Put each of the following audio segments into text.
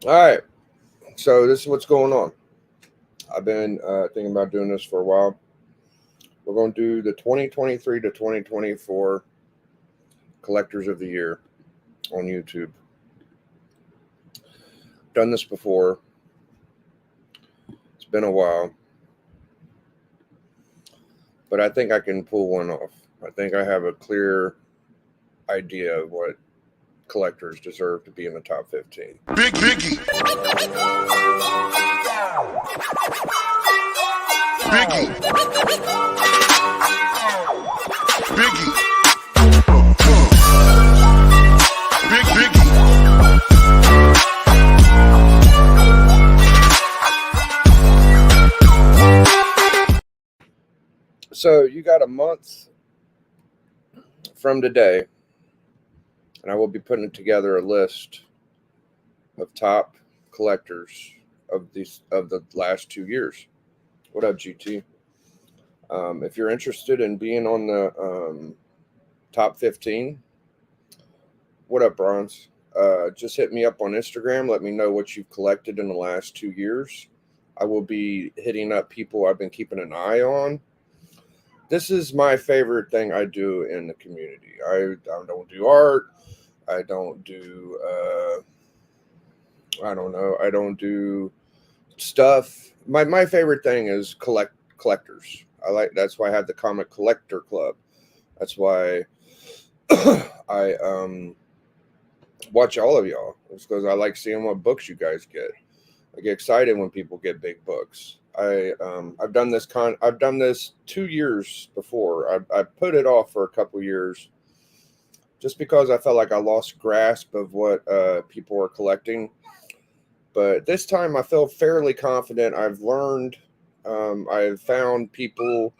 All right. So this is what's going on. I've been thinking about doing this for a while. We're going to do the 2023 to 2024 Collectors of the Year on YouTube. Done this before. It's been a while, but I think I can pull one off. I think I have a clear idea of what collectors deserve to be in the top 15. Biggie. Biggie. Biggie. Biggie. So you got a month from today, and I will be putting together a list of top collectors of the last 2 years. What up, GT? If you're interested in being on the top 15, what up, Bronze? Just hit me up on Instagram. Let me know what you've collected in the last 2 years. I will be hitting up people I've been keeping an eye on. This is my favorite thing I do in the community. I don't do art. I don't do, I don't know. I don't do stuff. My favorite thing is collectors. That's why I have the Comic Collector Club. That's why I watch all of y'all. It's because I like seeing what books you guys get. I get excited when people get big books. I've done this 2 years before. I put it off for a couple years just because I felt like I lost grasp of what people were collecting. But this time I feel fairly confident. I've learned. I've found people.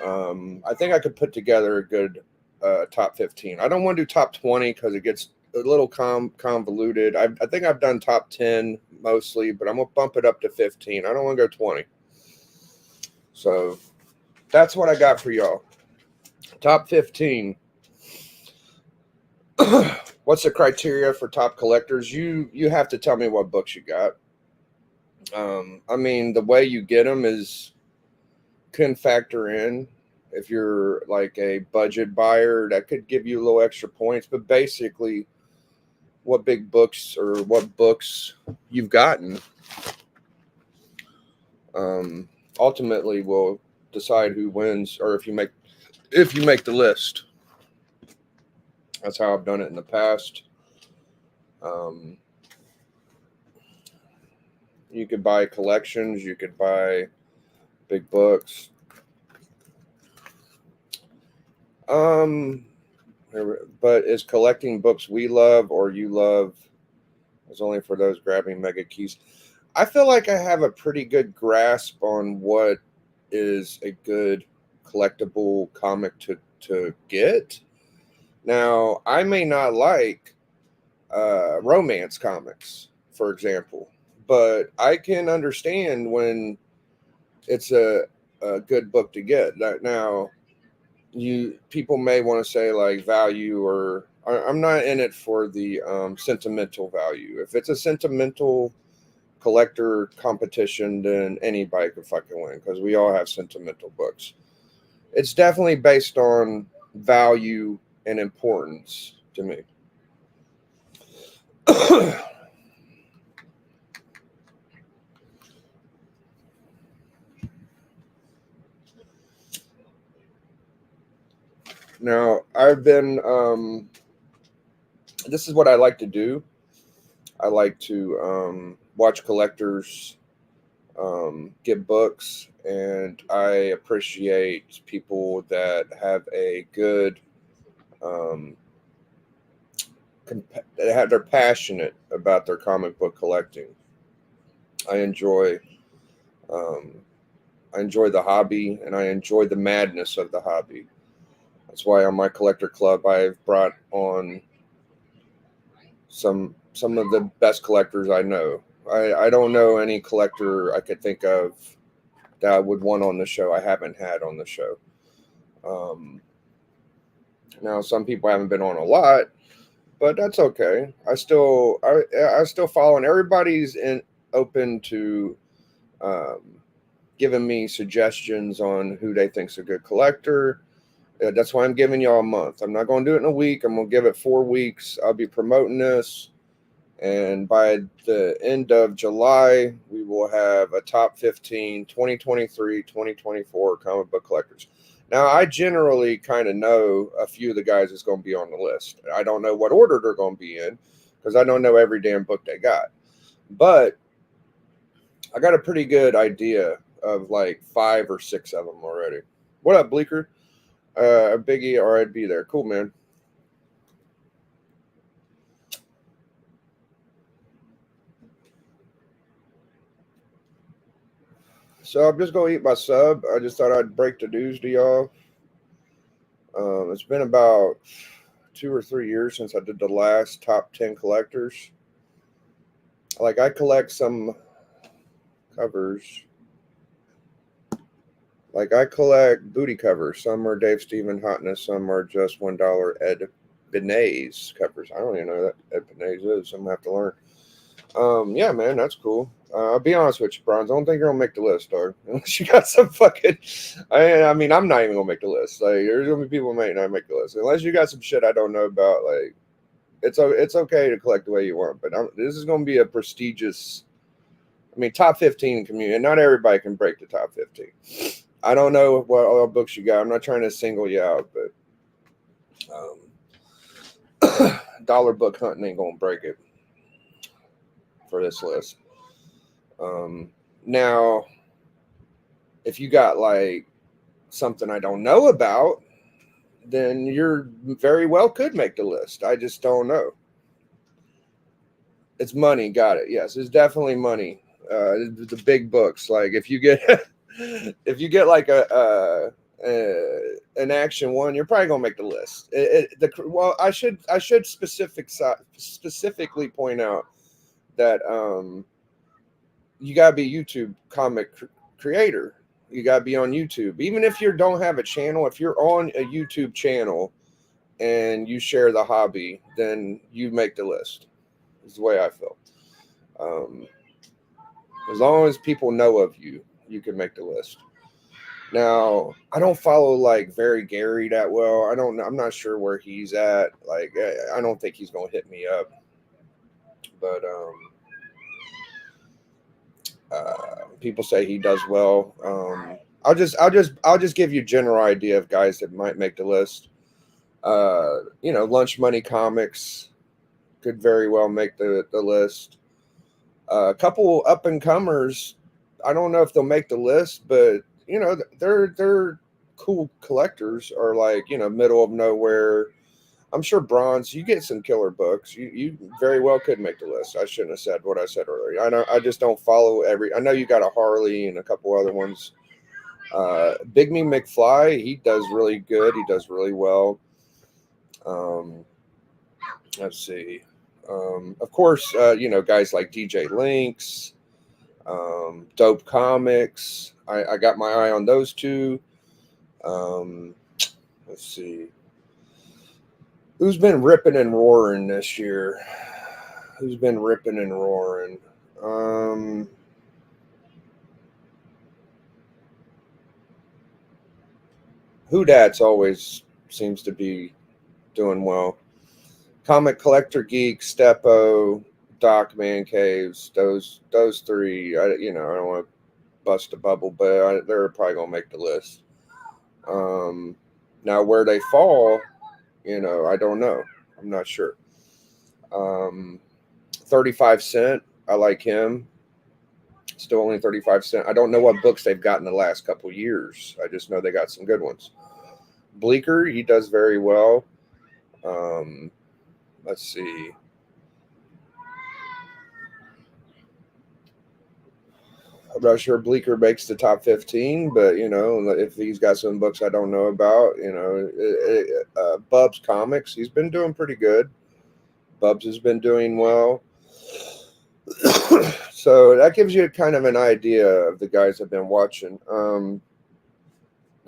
I think I could put together a good top 15. I don't want to do top 20 because it gets a little convoluted. I think I've done top 10 mostly, but I'm going to bump it up to 15. I don't want to go 20. So that's what I got for y'all. Top 15. What's the criteria for top collectors? You have to tell me what books you got. I mean, the way you get them can factor in. If you're like a budget buyer, that could give you a little extra points. But basically, what big books or what books you've gotten ultimately will decide who wins, or if you make the list. That's how I've done it in the past. You could buy collections. You could buy big books. But is collecting books we love or you love is only for those grabbing mega keys? I feel like I have a pretty good grasp on what is a good collectible comic to get. Now, I may not like romance comics, for example, but I can understand when it's a good book to get. Now, people may want to say like value, or I'm not in it for the sentimental value. If it's a sentimental collector competition, then anybody could fucking win because we all have sentimental books. It's definitely based on value and importance to me. Now, I've been, this is what I like to do. I like to watch collectors get books, and I appreciate people that have a good, they're passionate about their comic book collecting. I enjoy, um, I enjoy the hobby, and I enjoy the madness of the hobby. That's why on my collector club, I've brought on some of the best collectors I know. I don't know any collector I could think of that I would want on the show I haven't had on the show. Um, Now, some people haven't been on a lot, but that's okay. I still follow, and everybody's open to um, giving me suggestions on who they think's a good collector. That's why I'm giving y'all a month. I'm not going to do it in a week. I'm going to give it 4 weeks. I'll be promoting this. And by the end of July, we will have a top 15 2023, 2024 comic book collectors. Now, I generally kind of know a few of the guys that's going to be on the list. I don't know what order they're going to be in because I don't know every damn book they got. But I got a pretty good idea of like 5 or 6 of them already. What up, Bleeker? Biggie, or I'd be there. Cool, man. So I'm just gonna eat my sub. I just thought I'd break the news to y'all. It's been about 2 or 3 years since I did the last top 10 collectors. Like I collect some covers. Like I collect booty covers. Some are Dave Stephen Hotness. Some are just $1 Ed Benes covers. I don't even know that Ed Benes is. I'm gonna have to learn. Yeah, man, that's cool. I'll be honest with you, Bronze. I don't think you're gonna make the list, dog. Unless you got some fucking. I mean, I'm not even gonna make the list. Like, there's gonna be people who may not make the list unless you got some shit I don't know about. Like, it's okay to collect the way you want, but this is gonna be a prestigious. I mean, top 15 community, and not everybody can break the top 15. I don't know what all books you got. I'm not trying to single you out, but dollar book hunting ain't gonna break it for this list. Now, if you got like something I don't know about, then you're very well could make the list. I just don't know. It's money, got it. Yes, it's definitely money. The big books, like if you get like an action one, you're probably gonna make the list. Well, I should specifically point out that you gotta be a YouTube comic creator. You gotta be on YouTube. Even if you don't have a channel, if you're on a YouTube channel and you share the hobby, then you make the list. Is the way I feel. As long as people know of you, you can make the list. Now, I don't follow like Very Gary that well. I'm not sure where he's at. Like, I don't think he's gonna hit me up. But people say he does well. I'll just give you a general idea of guys that might make the list. Lunch Money Comics could very well make the list. A couple up and comers, I don't know if they'll make the list, but they're cool collectors, or like middle of nowhere. I'm sure Bronze, you get some killer books. You very well could make the list. I shouldn't have said what I said earlier. I just don't follow every. I know you got a Harley and a couple other ones. Big Me McFly, he does really good. He does really well. Let's see. Of course, guys like DJ Lynx, Dope Comics. I got my eye on those two. Let's see. Who's been ripping and roaring this year? Who's been ripping and roaring? Who Dat's always seems to be doing well. Comic Collector Geek, Stepo, Doc Man Caves, those three. I don't want to bust a bubble, but they're probably gonna make the list. Now where they fall, I don't know. I'm not sure. 35 Cent, I like him. Still only 35 Cent. I don't know what books they've got in the last couple years. I just know they got some good ones. Bleeker, he does very well. Let's see. I'm not sure Bleeker makes the top 15, but if he's got some books I don't know about, Bubs Comics, he's been doing pretty good. Bubs has been doing well. So that gives you kind of an idea of the guys I've been watching.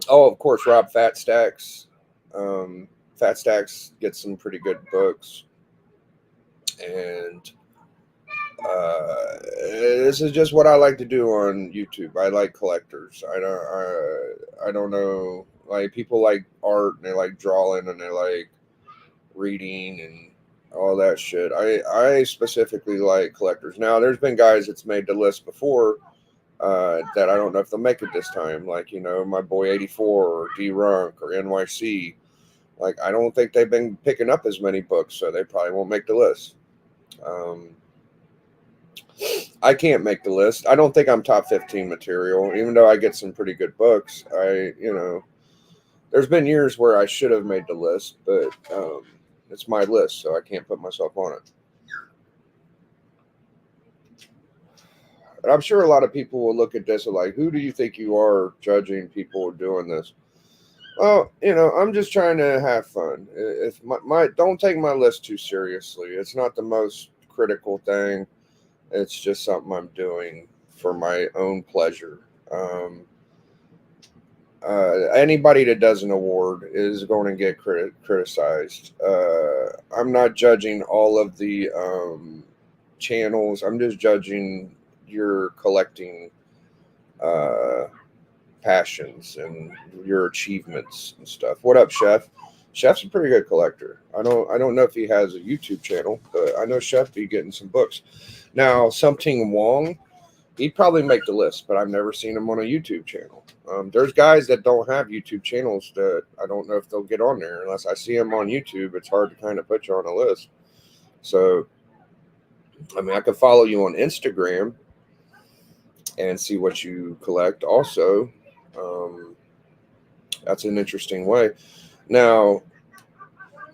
Of course, Rob Fat Stacks. Fat Stacks gets some pretty good books. And this is just what I like to do on YouTube. I like collectors. I don't know. Like people like art and they like drawing and they like reading and all that shit. I specifically like collectors. Now there's been guys that's made the list before that I don't know if they'll make it this time. Like my boy 84 or D Runk or NYC. Like I don't think they've been picking up as many books, so they probably won't make the list. Um, I can't make the list. I don't think I'm top 15 material, even though I get some pretty good books. There's been years where I should have made the list, but it's my list, so I can't put myself on it. And I'm sure a lot of people will look at this and like, who do you think you are judging people doing this? Well, I'm just trying to have fun. If my don't take my list too seriously. It's not the most critical thing. It's just something I'm doing for my own pleasure. Anybody that does an award is going to get criticized. I'm not judging all of the channels. I'm just judging your collecting uh, passions and your achievements and stuff. What up, Chef? Chef's a pretty good collector. I don't know if he has a YouTube channel, but I know Chef be getting some books. Now, Something Wong, he'd probably make the list, but I've never seen him on a YouTube channel. There's guys that don't have YouTube channels that I don't know if they'll get on there unless I see them on YouTube. It's hard to kind of put you on a list. So, I mean, I could follow you on Instagram and see what you collect. Also, that's an interesting way. Now,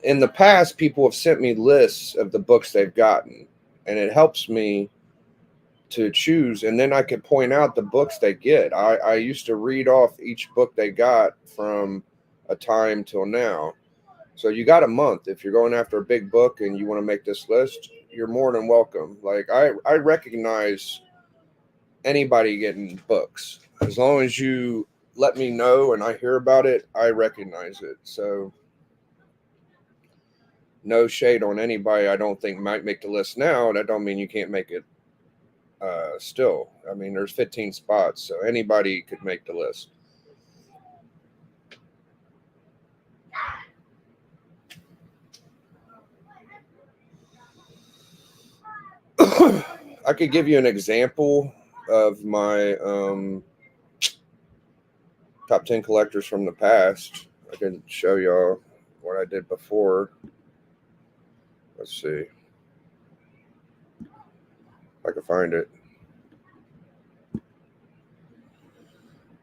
in the past, people have sent me lists of the books they've gotten, and it helps me to choose, and then I could point out the books they get. I used to read off each book they got from a time till now. So you got a month. If you're going after a big book and you want to make this list, you're more than welcome. Like I recognize anybody getting books. As long as you let me know and I hear about it, I recognize it. So no shade on anybody I don't think might make the list now. That don't mean you can't make it still. I mean, there's 15 spots, so anybody could make the list. I could give you an example of my top 10 collectors from the past. I can show y'all what I did before. Let's see if I can find it.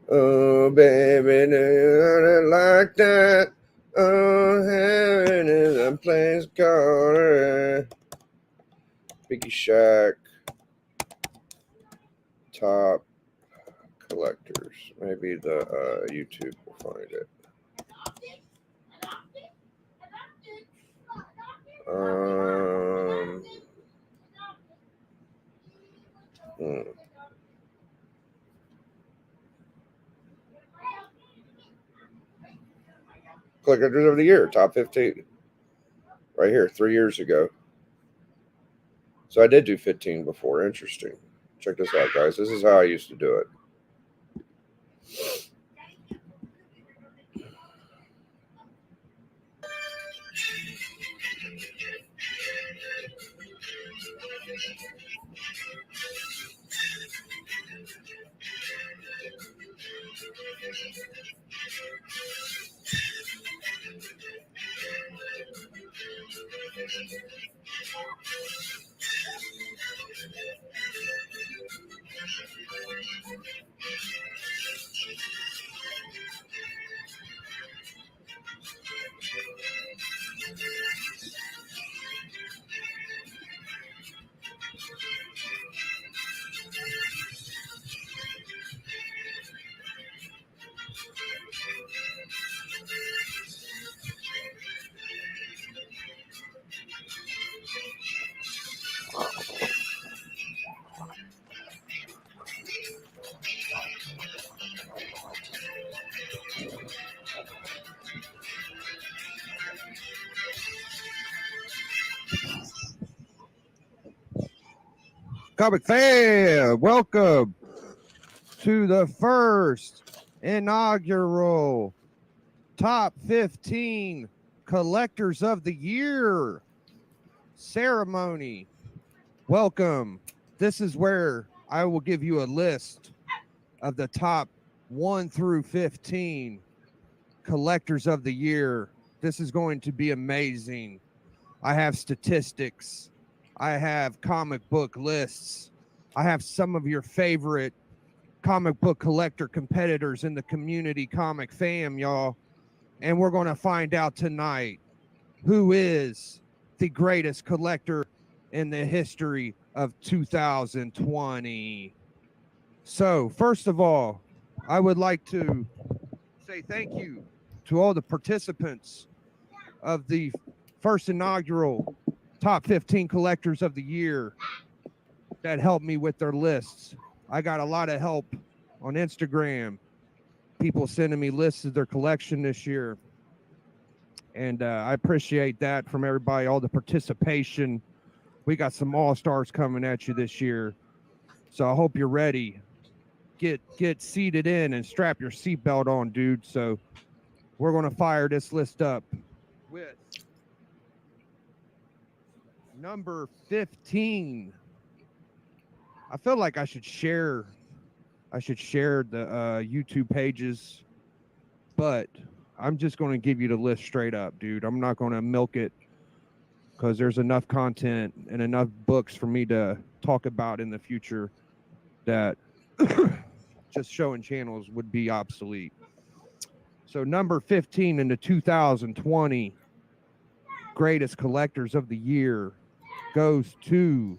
Oh, baby, like that. Oh, heaven is a place called Biggie Shack. Top collectors. Maybe the YouTube will find it. Collectors of the year, top 15. Right here, 3 years ago. So I did do 15 before. Interesting. Check this out, guys. This is how I used to do it. Comic fan, welcome to the first inaugural Top 15 Collectors of the Year ceremony. Welcome. This is where I will give you a list of the top 1 through 15 Collectors of the Year. This is going to be amazing. I have statistics. I have comic book lists. I have some of your favorite comic book collector competitors in the community comic fam, y'all. And we're going to find out tonight who is the greatest collector in the history of 2020. So, first of all, I would like to say thank you to all the participants of the first inaugural Top 15 Collectors of the Year that helped me with their lists. I got a lot of help on Instagram, people sending me lists of their collection this year. And I appreciate that from everybody, all the participation. We got some all-stars coming at you this year. So I hope you're ready. Get seated in and strap your seatbelt on, dude. So we're going to fire this list up with number 15. I feel like I should share the YouTube pages, but I'm just going to give you the list straight up, dude. I'm not going to milk it because there's enough content and enough books for me to talk about in the future that just showing channels would be obsolete. So number 15 in the 2020 Greatest Collectors of the Year goes to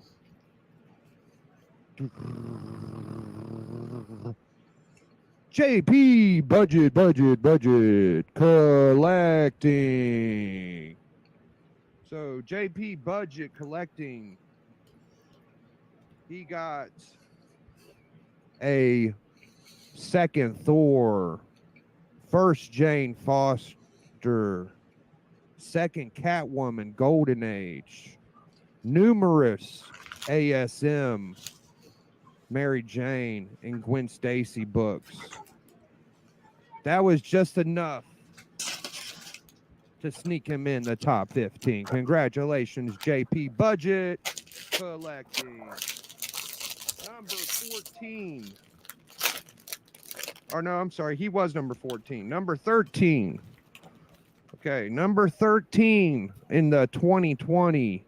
JP Budget Collecting. So JP Budget Collecting, he got a second Thor, first Jane Foster, second Catwoman Golden Age, numerous ASM Mary Jane and Gwen Stacy books. That was just enough to sneak him in the top 15. Congratulations, JP Budget Collecting. Number 14. Oh, no, I'm sorry. He was number 14. Number 13. Okay, number 13 in the 2020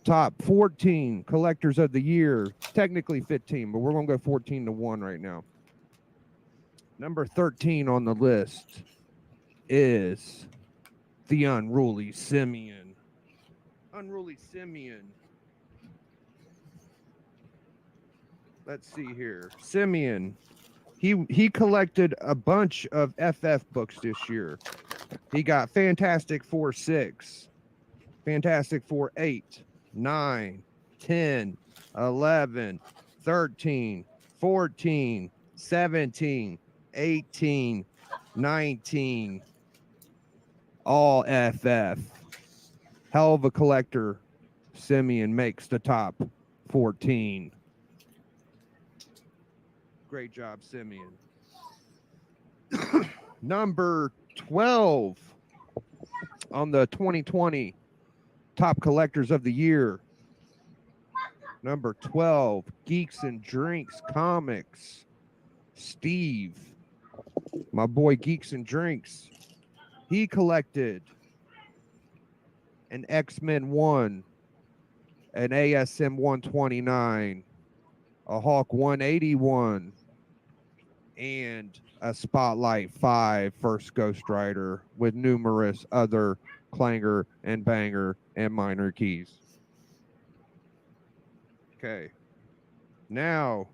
Top 14 Collectors of the Year. Technically 15, but we're going to go 14 to 1 right now. Number 13 on the list is the Unruly Simeon. Unruly Simeon. Let's see here. Simeon. He collected a bunch of FF books this year. He got Fantastic Four 6, Fantastic Four 8, 9, 10, 11, 13, 14, 17, 18, 19, all FF. Hell of a collector. Simeon makes the top 14. Great job, Simeon. Number 12 on the 2020 Top Collectors of the Year. Number 12, Geeks and Drinks Comics. Steve, my boy Geeks and Drinks. He collected an X-Men 1, an ASM 129, a Hawk 181, and a Spotlight 5 First Ghost Rider with numerous other clanger and banger and minor keys. Okay. Now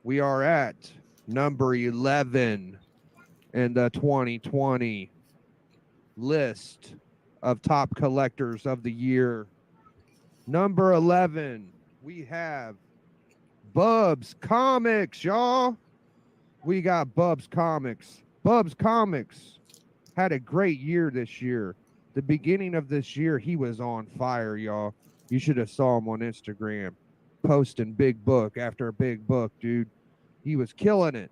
we are at number 11 in the 2020 list of top collectors of the year. Number 11, we have Bubs Comics, y'all. We got Bubs Comics. Bubs Comics had a great year this year. The beginning of this year, he was on fire, y'all. You should have saw him on Instagram. posting big book after big book, dude. He was killing it.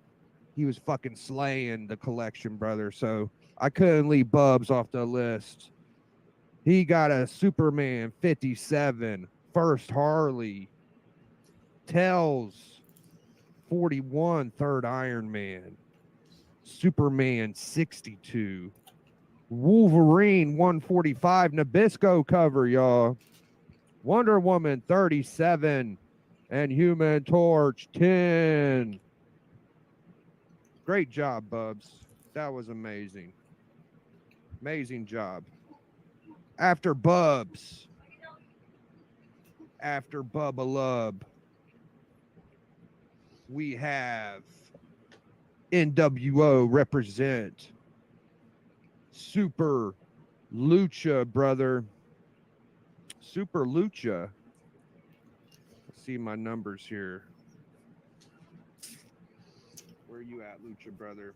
He was fucking slaying the collection, brother. So I couldn't leave Bubs off the list. He got a Superman 57, first Harley, Tells 41, third Iron Man, Superman 62, Wolverine 145, Nabisco cover, y'all. Wonder Woman 37, and Human Torch 10. Great job, Bubs. That was amazing. Amazing job. After Bubs, after Bubba Lub, we have NWO represent Super Lucha, brother. Super Lucha. Let's see my numbers here. Where you at, Lucha, brother?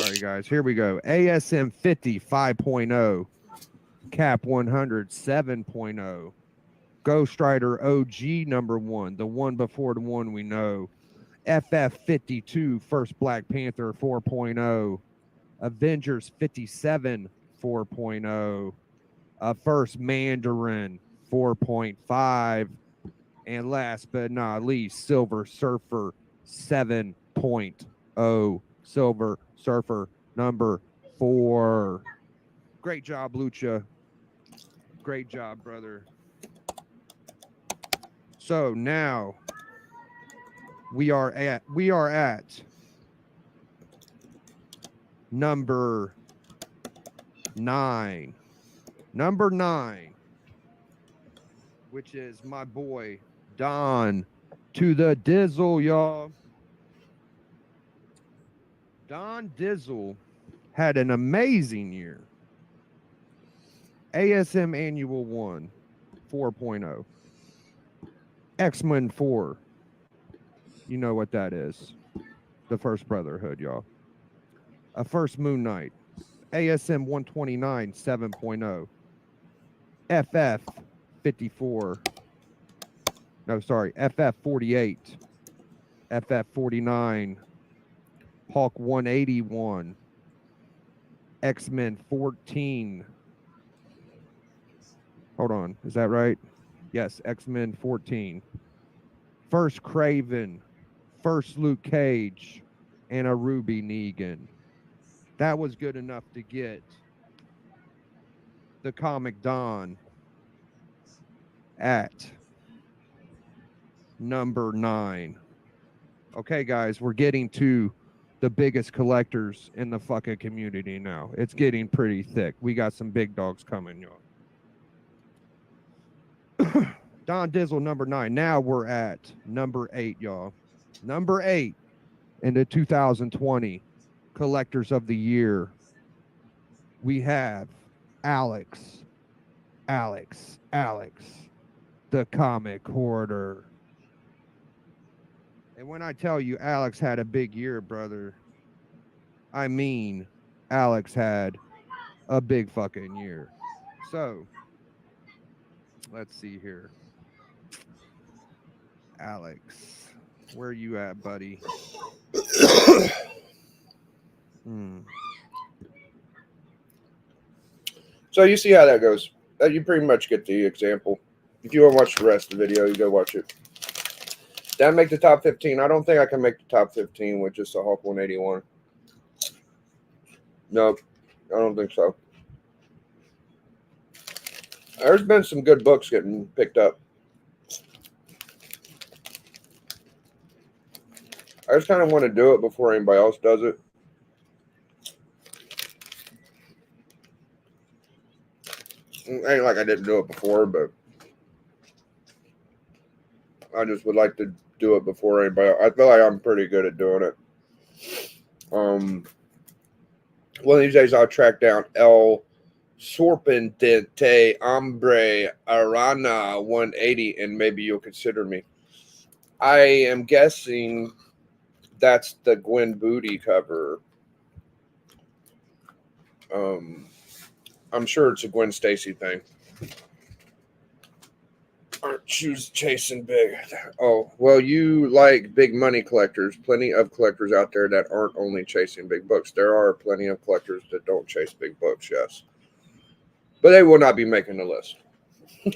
Sorry, guys. Here we go. ASM 50 5.0. Cap 100 7.0. Ghost Rider OG number 1, the one before the one we know. FF 52 First Black Panther 4.0. Avengers 57 4.0. First Mandarin 4.5. And last but not least, Silver Surfer 7.0. Silver Surfer number 4. Great job, Lucha. Great job, brother. So now we are at number 9. Number 9, which is my boy Don to the Dizzle, y'all. Don Dizzle had an amazing year. ASM Annual 1, 4.0. X-Men 4. You know what that is. The First Brotherhood, y'all. A First Moon Knight. ASM 129, 7.0. FF 54. No, sorry. FF 48. FF 49. Hulk 181. X-Men 14. Hold on. Is that right? Yes, X-Men 14. First Craven. First Luke Cage. And a Ruby Negan. That was good enough to get the Comic Don at number 9. Okay, guys, we're getting to the biggest collectors in the fucking community now. It's getting pretty thick. We got some big dogs coming, y'all. Don Dizzle, number 9. Now we're at number 8, y'all. Number 8 in the 2020 Collectors of the Year. We have Alex, the Comic Hoarder. And when I tell you Alex had a big year, brother, I mean Alex had a big fucking year. So, let's see here. Alex, where you at, buddy? So you see how that goes. You pretty much get the example. If you want to watch the rest of the video, you go watch it. Did I make the top 15? I don't think I can make the top 15 with just a Hulk 181. Nope, I don't think so. There's been some good books getting picked up. I just kind of want to do it before anybody else does it. Ain't like I didn't do it before, but I just would like to do it before anybody else. I feel like I'm pretty good at doing it. One of these days I'll track down El Sorprendente Hombre Arana 180 and maybe you'll consider me. I am guessing that's the Gwen Booty cover. I'm sure it's a Gwen Stacy thing. Aren't shoes chasing big? Oh, well, you like big money collectors. Plenty of collectors out there that aren't only chasing big books. There are plenty of collectors that don't chase big books, yes. But they will not be making the list.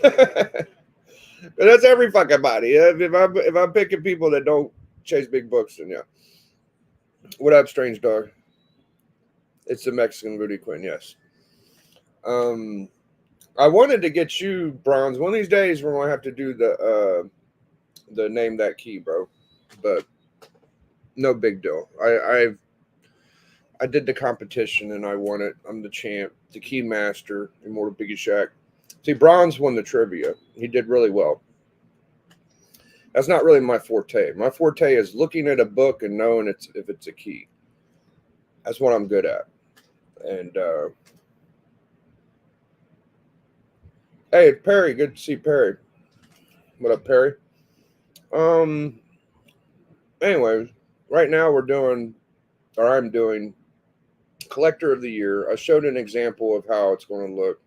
But that's every fucking body. If I'm picking people that don't chase big books, then yeah. What up, strange dog? It's the Mexican Booty Queen, yes. I wanted to get you, Bronze. One of these days we're gonna have to do the name that key, bro. But no big deal. I did the competition and I won it. I'm the champ, the key master, Immortal Biggie Shack. See, Bronze won the trivia. He did really well. That's not really my forte. My forte is looking at a book and knowing if it's a key. That's what I'm good at. And hey, Perry, good to see Perry. What up, Perry? Anyways, right now I'm doing Collector of the Year. I showed an example of how it's going to look.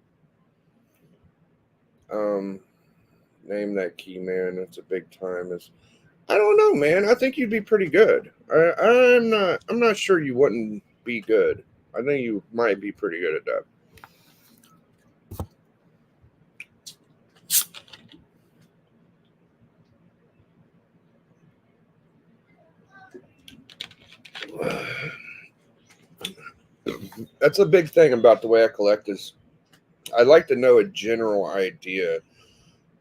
Name that key, man. It's a big time. I don't know, man. I think you'd be pretty good. I'm not sure you wouldn't be good. I think you might be pretty good at that. That's a big thing about the way I collect is I like to know a general idea.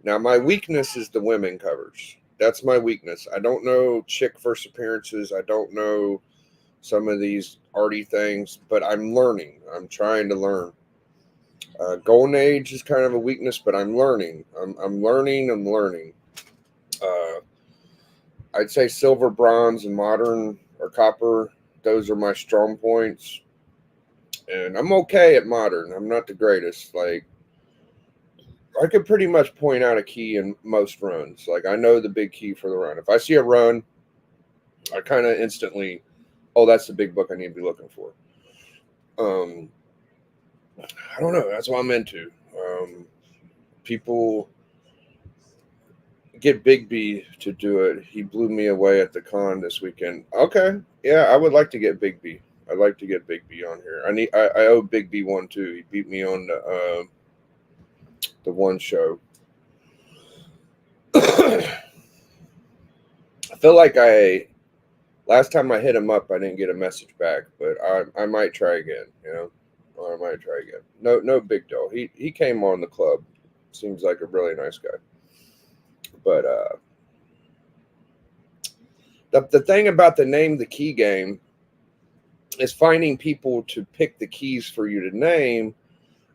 Now, my weakness is the women covers. That's my weakness. I don't know chick first appearances. I don't know some of these arty things, but I'm learning. I'm trying to learn. Golden Age is kind of a weakness, but I'm learning. I'm learning. I'd say silver, bronze, and modern or copper. Those are my strong points. And I'm okay at modern. I'm not the greatest. Like, I could pretty much point out a key in most runs. Like, I know the big key for the run. If I see a run, I kind of instantly, oh, that's the big book I need to be looking for. I don't know. That's what I'm into. People get Big B to do it. He blew me away at the con this weekend. Okay, yeah, I would like to get Big B. I'd like to get Big B on here. I owe Big B one too. He beat me on the one show. I feel like last time I hit him up, I didn't get a message back, but I might try again. Or I might try again. No big deal. He came on the club. Seems like a really nice guy. But the thing about the name the key game is finding people to pick the keys for you to name.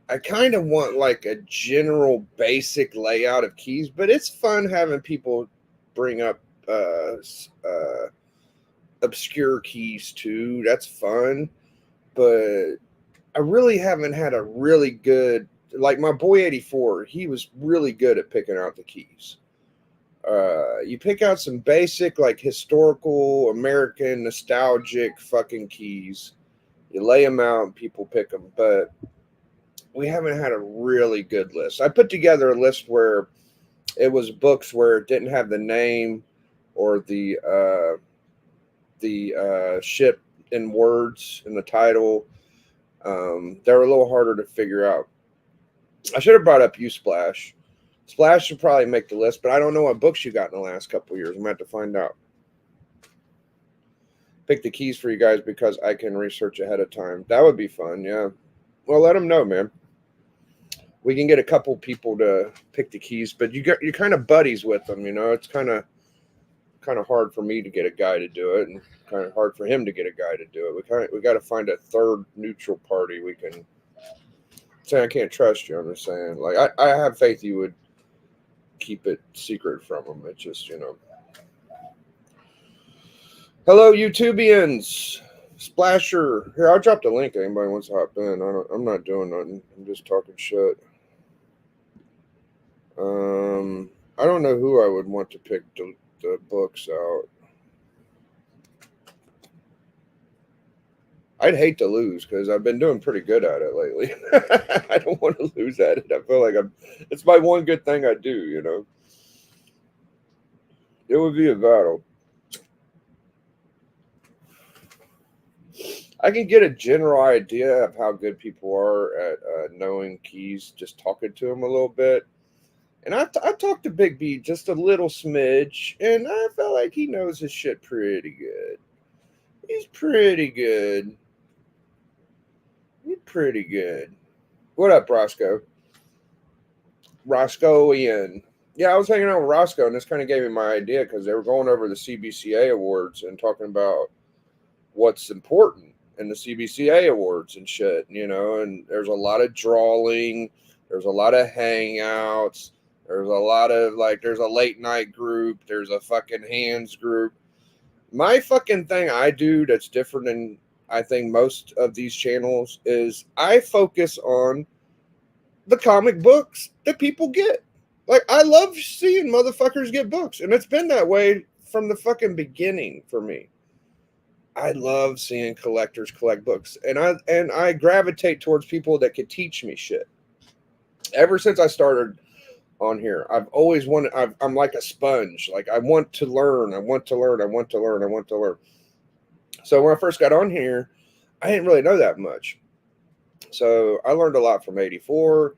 I kind of want like a general basic layout of keys, but it's fun having people bring up obscure keys too. That's fun, but I really haven't had a really good, like my boy 84. He was really good at picking out the keys. You pick out some basic, like historical, American, nostalgic fucking keys. You lay them out and people pick them, but we haven't had a really good list. I put together a list where it was books where it didn't have the name or the ship in words in the title. They're a little harder to figure out. I should have brought up you, Splash. Splash should probably make the list, but I don't know what books you got in the last couple of years. I'm going to have to find out. Pick the keys for you guys because I can research ahead of time. That would be fun, yeah. Well, let them know, man. We can get a couple people to pick the keys, but you're kind of buddies with them, It's kind of hard for me to get a guy to do it, and kind of hard for him to get a guy to do it. We got to find a third neutral party we can say. I can't trust you. I'm just saying, like I have faith you would keep it secret from him. It's just Hello, YouTubians. Splasher. Here, I'll drop the link. Anybody wants to hop in. I'm not doing nothing. I'm just talking shit. I don't know who I would want to pick the books out. I I'd hate to lose because I've been doing pretty good at it lately. I don't want to lose at it. I feel like it's my one good thing I do, you know. It would be a battle. I can get a general idea of how good people are at knowing keys, just talking to them a little bit. And I talked to Big B just a little smidge, and I felt like he knows his shit pretty good. He's pretty good. He's pretty good. What up, Roscoe? Roscoe Ian. Yeah, I was hanging out with Roscoe, and this kind of gave me my idea because they were going over the CBCA awards and talking about what's important in the CBCA awards and shit, you know, and there's a lot of drawing, there's a lot of hangouts, there's a lot of like, there's a late night group, there's a fucking hands group. My fucking thing I do that's different than I think most of these channels is I focus on the comic books that people get. Like, I love seeing motherfuckers get books, and it's been that way from the fucking beginning for me. I love seeing collectors collect books, and I gravitate towards people that could teach me shit. Ever since I started on here, I've always wanted. I'm like a sponge. Like, I want to learn. I want to learn. I want to learn. I want to learn. So when I first got on here, I didn't really know that much. So I learned a lot from 84.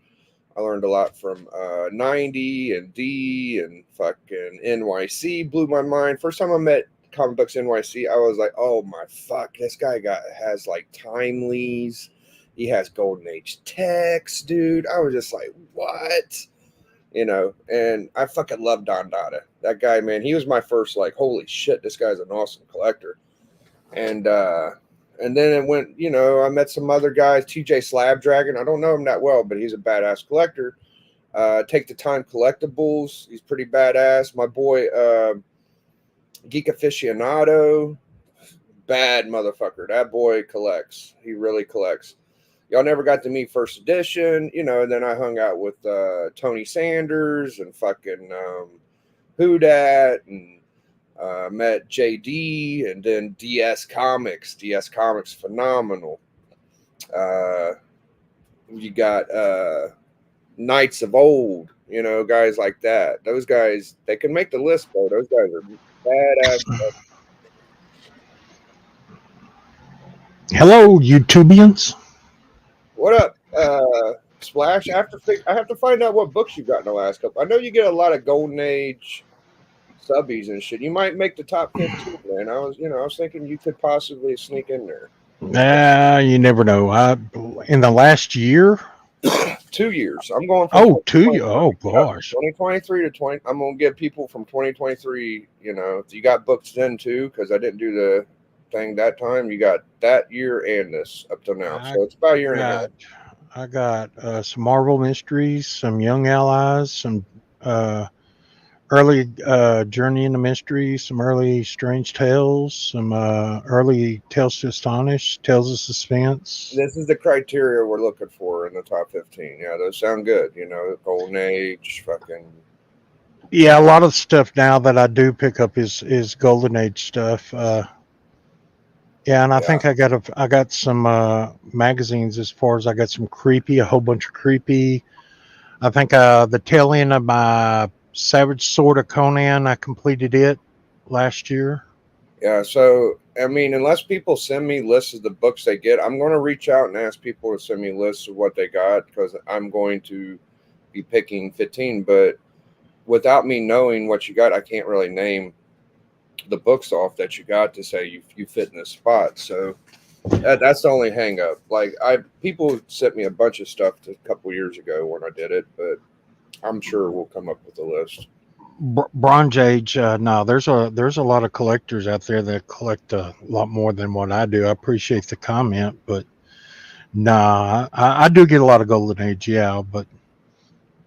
I learned a lot from 90 and D and fucking NYC. Blew my mind. First time I met Comic Books NYC, I was like, oh my fuck, this guy has like timelies. He has Golden Age text, dude. I was just like, what? You know, and I fucking love Don Dada. That guy, man, he was my first like, holy shit, this guy's an awesome collector. And then it went, you know, I met some other guys, TJ Slabdragon. I don't know him that well, but he's a badass collector. Take the Time Collectibles. He's pretty badass. My boy, Geek Aficionado, bad motherfucker. That boy collects. He really collects. Y'all never got to meet First Edition, you know, and then I hung out with Tony Sanders and fucking Who Dat and met JD and then DS Comics. DS Comics, phenomenal. You got Knights of Old, you know, guys like that. Those guys, they can make the list, bro. Those guys are badass. Hello, YouTubians. What up, Splash? I have to find out what books you got in the last couple. I know you get a lot of Golden Age subbies and shit. You might make the top 15, man. I was thinking you could possibly sneak in there. You never know. In the last year. 2 years. I'm going. From 2 years. Oh gosh. 2023 to 20. I'm gonna give people from 2023. You know, if you got books then too, because I didn't do the thing that time. You got that year and this up to now, so it's about a year and a half. I got some Marvel Mysteries, some Young Allies, some early Journey into Mystery, some early Strange Tales, some early Tales to Astonish, Tales of Suspense. This is the criteria we're looking for in the top 15. Yeah, those sound good. You know, Golden Age, fucking. Yeah, a lot of stuff now that I do pick up is Golden Age stuff. Yeah, and I think I got some magazines as far as I got some Creepy, a whole bunch of Creepy. I think the tail end of my Savage Sword of Conan, I completed it last year. Yeah, so I mean, unless people send me lists of the books they get, I'm going to reach out and ask people to send me lists of what they got because I'm going to be picking 15. But without me knowing what you got, I can't really name the books off that you got to say you fit in this spot. So that's the only hang up. Like people sent me a bunch of stuff a couple years ago when I did it, but I'm sure we'll come up with a list. Bronze Age, no, there's a lot of collectors out there that collect a lot more than what I do. I appreciate the comment, but nah, I do get a lot of Golden Age, yeah, but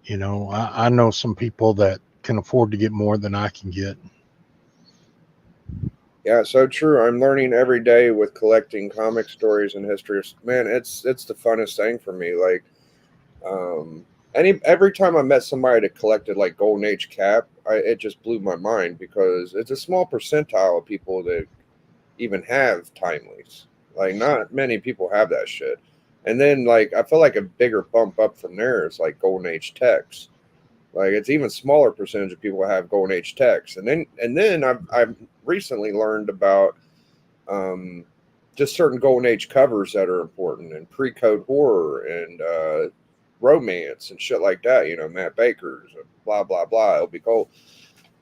you know, I know some people that can afford to get more than I can get. Yeah, so true. I'm learning every day with collecting comic stories and history. Man, it's the funnest thing for me. Like, every time I met somebody that collected like Golden Age Cap, it just blew my mind because it's a small percentile of people that even have timelies. Like, not many people have that shit. And then, like, I feel like a bigger bump up from there is like Golden Age techs. Like, it's even smaller percentage of people have Golden Age techs. And then I've recently learned about just certain Golden Age covers that are important, and pre-code horror and romance and shit like that. You know, Matt Baker's blah blah blah. It'll be cold.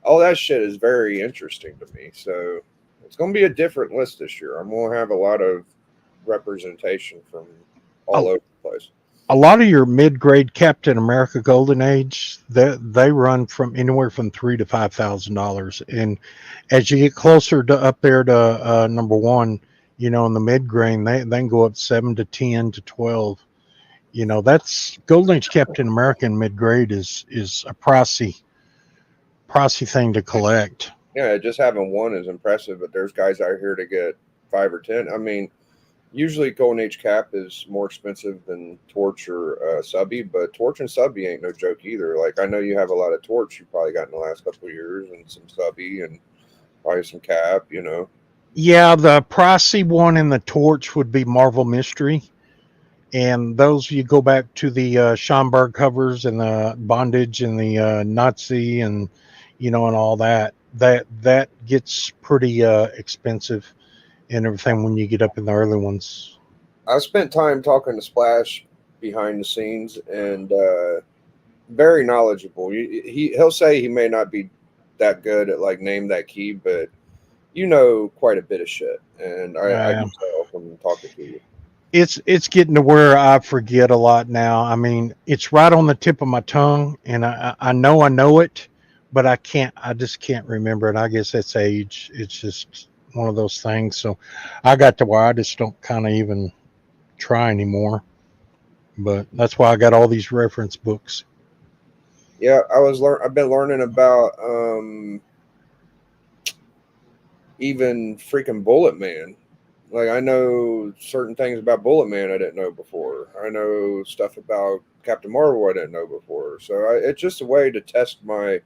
All that shit is very interesting to me. So it's going to be a different list this year. I'm going to have a lot of representation from all over the place. A lot of your mid-grade Captain America Golden Age, they run from anywhere from $3,000 to $5,000, and as you get closer to up there to number one, you know, in the mid-grade, they can go up 7 to 10 to 12. You know, that's Golden Age Captain America in mid-grade is a pricey thing to collect. Yeah, just having one is impressive, but there's guys out here to get 5 or 10. I mean, usually Golden Age Cap is more expensive than Torch or Subby, but Torch and Subby ain't no joke either. Like, I know you have a lot of Torch you probably got in the last couple of years, and some Subby, and probably some Cap, you know. Yeah, the pricey one in the Torch would be Marvel Mystery. And those, you go back to the Schomburg covers and the Bondage and the Nazi and, you know, and all that. That gets pretty expensive and everything when you get up in the early ones. I spent time talking to Splash behind the scenes, and very knowledgeable. He'll say he may not be that good at like name that key, but you know quite a bit of shit, and I can tell from talking to you. It's getting to where I forget a lot now. I mean, it's right on the tip of my tongue, and I know it, but I just can't remember it. I guess that's age. It's just one of those things. So I got to where I just don't kind of even try anymore. But that's why I got all these reference books. Yeah, I've been learning about even freaking Bullet Man. Like, I know certain things about Bullet Man I didn't know before. I know stuff about Captain Marvel I didn't know before. So it's just a way to test my.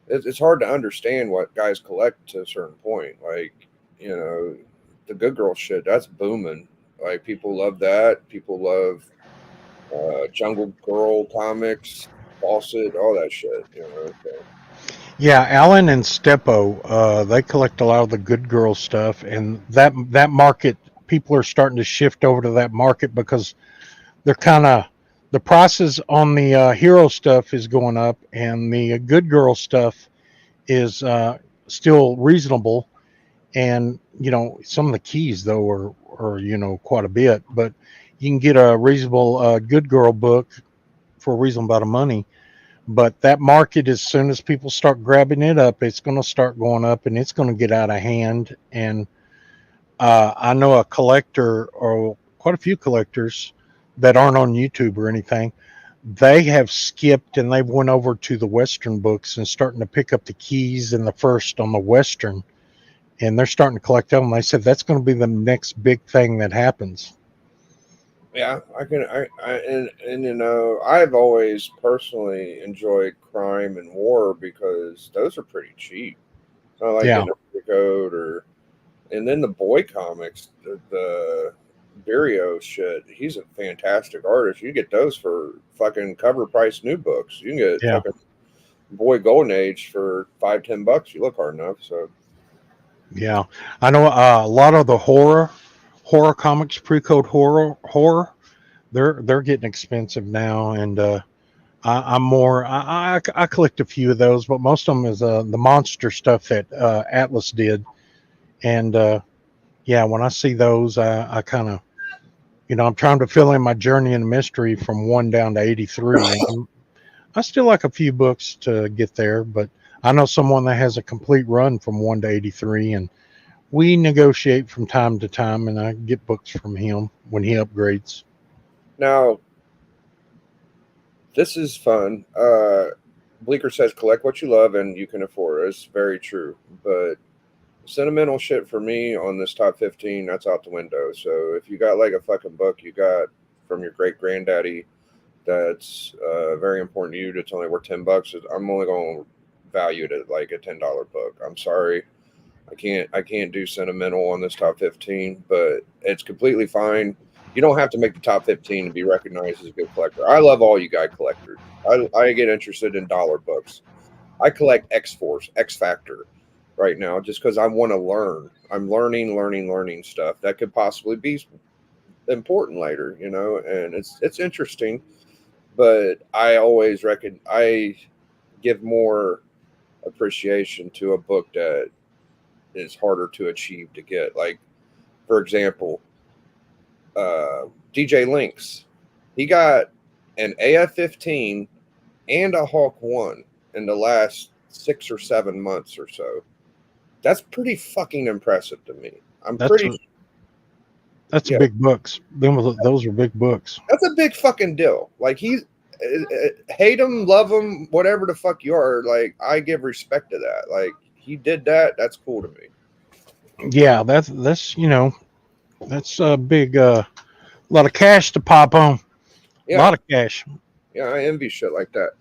It's hard to understand what guys collect to a certain point. Like, you know, the Good Girl shit, that's booming. Like, people love that. People love Jungle Girl comics, Fawcett, all that shit. You know. So. Yeah, Alan and Steppo, they collect a lot of the Good Girl stuff, and that market, people are starting to shift over to that market because they're kind of, the prices on the hero stuff is going up, and the Good Girl stuff is still reasonable. And you know, some of the keys though are you know, quite a bit, but you can get a reasonable Good Girl book for a reasonable amount of money. But that market, as soon as people start grabbing it up, it's going to start going up, and it's going to get out of hand. And I know a collector, or quite a few collectors that aren't on YouTube or anything, they have skipped and they've went over to the Western books and starting to pick up the keys and the first on the Western, and they're starting to collect them. They said that's going to be the next big thing that happens. Yeah, and you know, I've always personally enjoyed crime and war because those are pretty cheap. It's not like getting a code and then the boy comics, the Virio shit. He's a fantastic artist. You get those for fucking cover price new books. You can get fucking Boy Golden Age for $5-10. You look hard enough. So yeah, I know a lot of the horror comics, pre-code horror, they're getting expensive now, and I'm more I collect a few of those, but most of them is the monster stuff that Atlas did, and yeah, when I see those, I kind of, you know, I'm trying to fill in my journey in mystery from 1 down to 83, and I still like a few books to get there, but I know someone that has a complete run from 1 to 83, and we negotiate from time to time, and I get books from him when he upgrades. Now, this is fun. Bleeker says, collect what you love and you can afford. It's very true. But sentimental shit for me on this top 15, that's out the window. So if you got like a fucking book you got from your great granddaddy that's very important to you, that's only worth $10, I'm only going to value it at like a $10 book. I'm sorry. I can't do sentimental on this top 15, but it's completely fine. You don't have to make the top 15 to be recognized as a good collector. I love all you guy collectors. I get interested in dollar books. I collect X Force, X Factor right now just because I want to learn. I'm learning stuff that could possibly be important later, you know, and it's interesting. But I always reckon I give more appreciation to a book that is harder to achieve to get. Like, for example, DJ Lynx, he got an AF-15 and a Hawk 1 in the last 6 or 7 months or so. That's pretty fucking impressive to me. That's Yeah. big books. Those are big books. That's a big fucking deal. Like, hate him, love him, whatever the fuck you are. Like, I give respect to that. Like, he did that. That's cool to me. Yeah, that's you know, that's a big lot of cash to pop on. Yeah. A lot of cash. Yeah, I envy shit like that.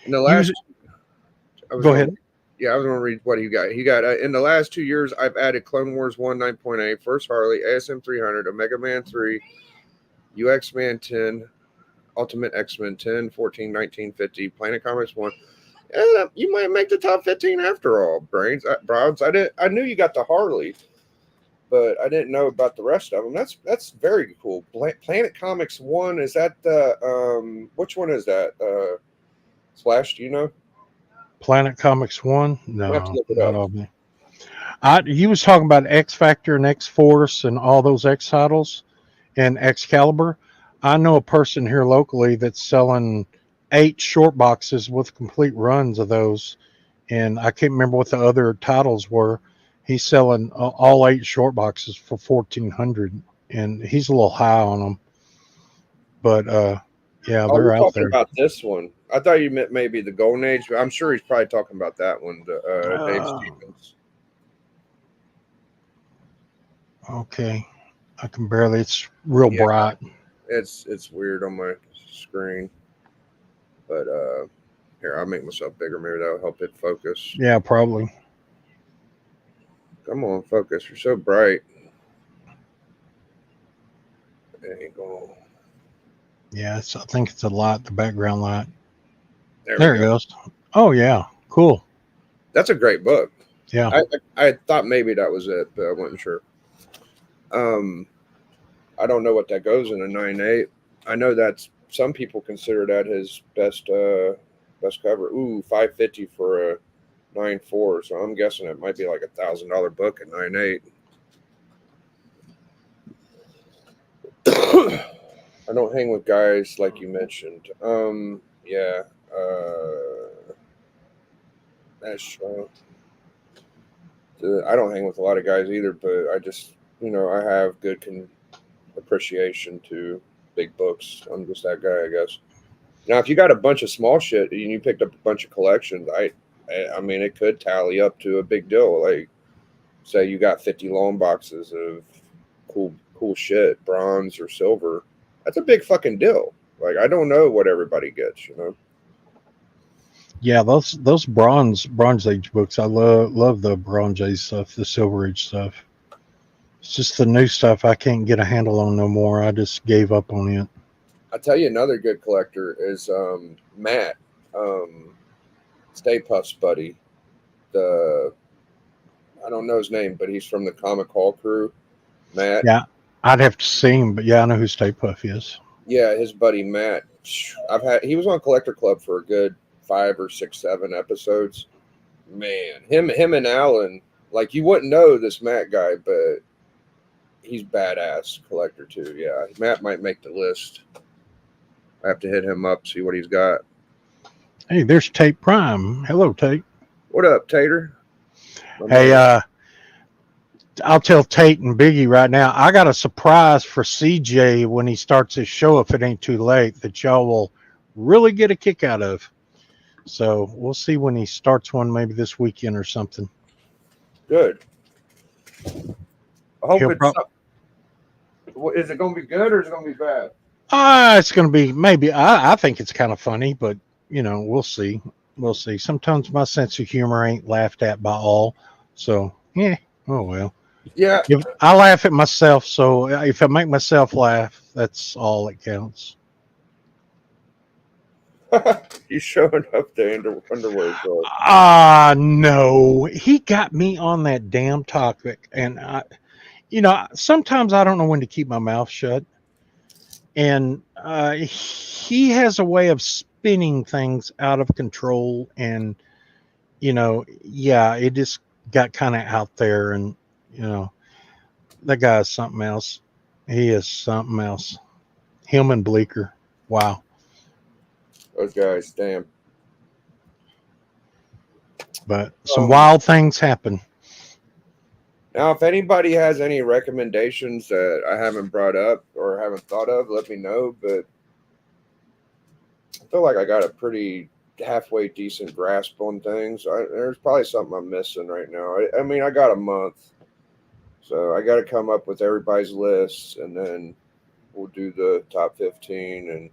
In the last, Go ahead. Yeah, I was going to read what he got. He got in the last 2 years, I've added Clone Wars 1 9.8, First Harley, ASM 300, Omega Man 3, UX Man 10, Ultimate X-Men 10, 14, 19, 50, Planet Comics 1. Yeah, you might make the top 15 after all, Browns. I knew you got the Harley, but I didn't know about the rest of them. That's very cool. Planet Comics 1, is that the which one is that? Slash, do you know? Planet Comics 1? We'll have to No, look it not up. all of me. You was talking about X Factor and X Force and all those X titles and Excalibur. I know a person here locally that's selling 8 short boxes with complete runs of those, and I can't remember what the other titles were. He's selling all 8 short boxes for $1,400, and he's a little high on them. But yeah, Oh, they're we're out talking there. about this one. I thought you meant maybe the Golden Age. I'm sure he's probably talking about that one, Dave Stevens. Okay, I can barely. It's real Yeah. bright. It's weird on my screen, but here, I'll make myself bigger. Maybe that'll help it focus. Yeah, probably. Come on, focus. You're so bright. There you go. Yeah, I think it's a light, the background light. There There we it go. goes. Oh yeah, cool. That's a great book. Yeah, I thought maybe that was it, but I wasn't sure. I don't know what that goes in a 9.8. I know that's some people consider that his best cover. Ooh, $550 for a 9.4. So I'm guessing it might be like $1,000 book at 9.8. I don't hang with guys like you mentioned. Yeah. That's I don't hang with a lot of guys either, but I just, I have good appreciation to big books. I'm just that guy, I guess. Now, if you got a bunch of small shit and you picked up a bunch of collections, I mean, it could tally up to a big deal. Like, say you got 50 long boxes of cool shit, bronze or silver. That's a big fucking deal. Like, I don't know what everybody gets, yeah. Those Bronze Age books. I love the Bronze Age stuff, the Silver Age stuff. It's just the new stuff I can't get a handle on no more. I just gave up on it. I'll tell you another good collector is Matt, Stay Puft's buddy. I don't know his name, but he's from the Comic Hall crew. Matt. Yeah, I'd have to see him, but yeah, I know who Stay Puft is. Yeah, his buddy Matt. He was on Collector Club for a good 5 or 6, 7 episodes. Man, him and Alan, like, you wouldn't know this Matt guy, but he's badass collector too. Yeah, Matt might make the list. I have to hit him up, see what he's got. Hey, there's Tate Prime. Hello, Tate. What up, Tater? Hey, I'll tell Tate and Biggie right now. I got a surprise for CJ when he starts his show, if it ain't too late, that y'all will really get a kick out of. So we'll see when he starts one, maybe this weekend or something. Good. I hope He'll is it going to be good or is it going to be bad? It's going to be maybe. I think it's kind of funny, but we'll see. We'll see. Sometimes my sense of humor ain't laughed at by all. So yeah, Oh well. Yeah, If I laugh at myself, so if I make myself laugh, that's all that counts. you showing up the underwear drawer. No, he got me on that damn topic, and sometimes I don't know when to keep my mouth shut, and he has a way of spinning things out of control, and yeah, it just got kind of out there, and that guy is something else. He is something else. Him and Bleecker, wow. Those guys, damn. But some wild things happen. Now, if anybody has any recommendations that I haven't brought up or haven't thought of, let me know. But I feel like I got a pretty halfway decent grasp on things. There's probably something I'm missing right now. I mean, I got a month, so I got to come up with everybody's lists, and then we'll do the top 15, and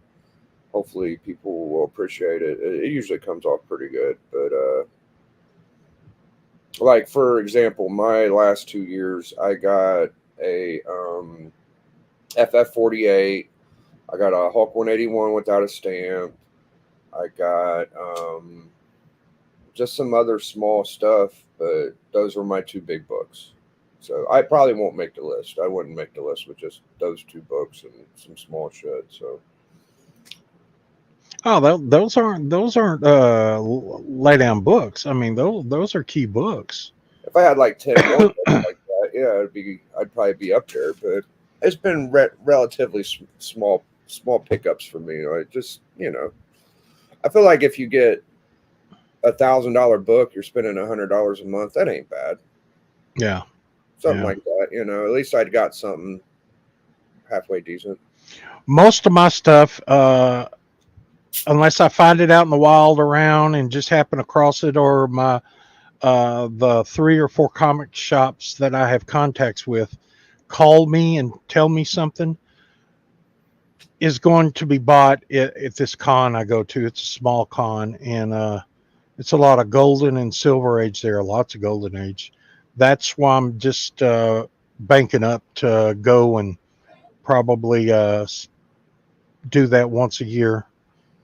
hopefully people will appreciate it. It usually comes off pretty good, but like for example, my last 2 years, I got a FF48. I got a Hulk 181 without a stamp. I got just some other small stuff, but those were my two big books. So I probably won't make the list. I wouldn't make the list with just those two books and some small shit. So. Oh, those aren't lay down books. I mean, those are key books. If I had like 10 more books like that, yeah, I'd probably be up there. But it's been relatively small pickups for me. I just I feel like if you get $1,000 book, you're spending $100 a month. That ain't bad. Yeah, something like that. At least I'd got something halfway decent. Most of my stuff, unless I find it out in the wild around and just happen across it, or my the 3 or 4 comic shops that I have contacts with call me and tell me something, is going to be bought at this con I go to. It's a small con, and it's a lot of golden and silver age there, lots of golden age. That's why I'm just banking up to go and probably do that once a year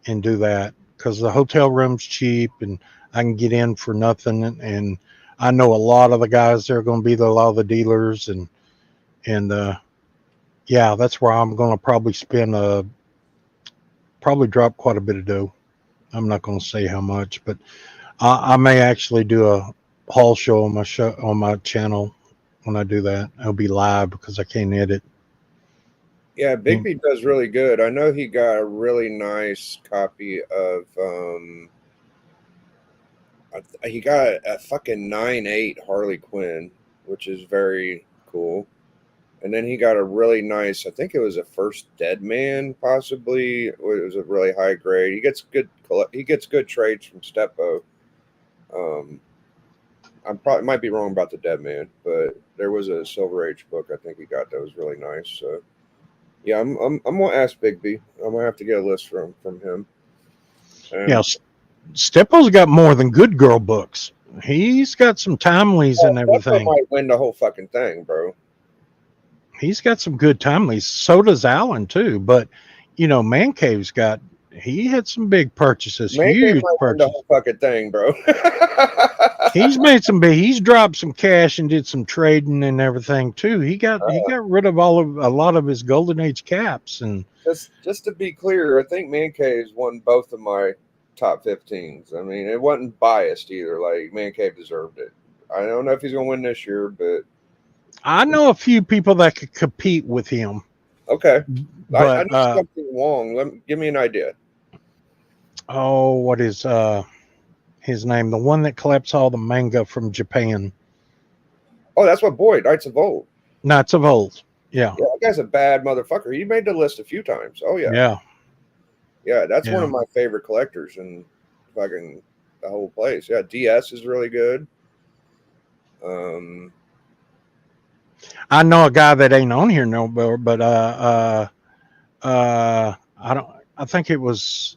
and do that, because the hotel room's cheap and I can get in for nothing. And I know a lot of the guys there are going to be a lot of the dealers, and yeah, that's where I'm going to probably spend probably drop quite a bit of dough. I'm not going to say how much, but I may actually do a haul show on my channel. When I do that, it'll be live because I can't edit. Yeah, Bigby does really good. I know he got a really nice copy of he got a fucking 9.8 Harley Quinn, which is very cool. And then he got a really nice, I think it was a first Dead Man, possibly. It was a really high grade. He gets good trades from Stepo. I probably might be wrong about the Dead Man, but there was a Silver Age book I think he got that was really nice. So yeah, I'm gonna ask Bigby. I'm gonna have to get a list from him. And yeah, Stepo's got more than Good Girl books. He's got some timelies and everything. Stepo might win the whole fucking thing, bro. He's got some good timelies. So does Alan too. But Man Cave's he had some big purchases, huge purchases. The whole fucking thing, bro. He's dropped some cash and did some trading and everything too. He got rid of a lot of his Golden Age caps. And just to be clear, I think Man Cave's won both of my top 15s. I mean, it wasn't biased either. Like, Man Cave deserved it. I don't know if he's gonna win this year, but I know a few people that could compete with him. Okay, but, I know something wrong. Give me an idea. Oh, what is his name? The one that collects all the manga from Japan. Oh, that's what Boyd, Knights of Old. Knights of Old. Yeah. Yeah, that guy's a bad motherfucker. He made the list a few times. Oh yeah. Yeah. Yeah, that's one of my favorite collectors in fucking the whole place. Yeah, DS is really good. I know a guy that ain't on here no more, but I think it was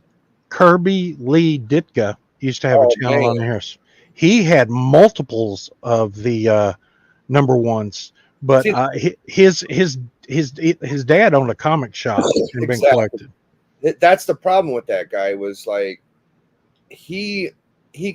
Kirby Lee Ditka used to have a channel on here. He had multiples of the number ones. But See, his dad owned a comic shop and been exactly. collected. That's the problem with that guy was like he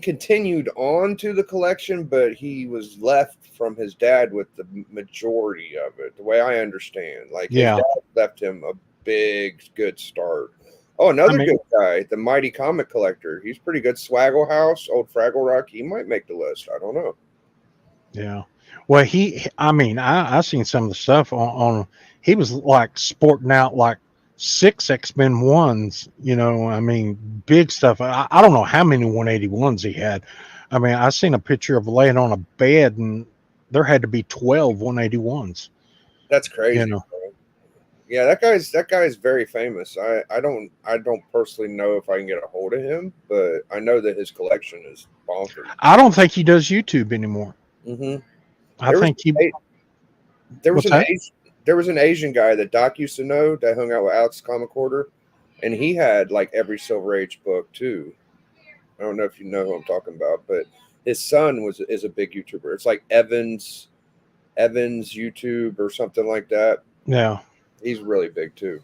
continued on to the collection, but he was left from his dad with the majority of it. The way I understand, like his Yeah. dad left him a big good start. Oh, another mean- good guy, the Mighty Comic Collector. He's pretty good. Swaggle House, old Fraggle Rock. He might make the list. I don't know. Yeah. Well, I seen some of the stuff on he was like sporting out like 6 X-Men ones, I mean, big stuff. I don't know how many 181s he had. I mean, I seen a picture of laying on a bed and there had to be 12 181s. That's crazy. You know. Bro. Yeah, that guy's very famous. I don't personally know if I can get a hold of him, but I know that his collection is bonkers. I don't think he does YouTube anymore. Mm-hmm. I think there was What's that? there was an Asian guy that Doc used to know that hung out with Alex Comic Quarter, and he had like every Silver Age book too. I don't know if you know who I'm talking about, but his son is a big YouTuber. It's like Evans YouTube or something like that. Yeah. He's really big too.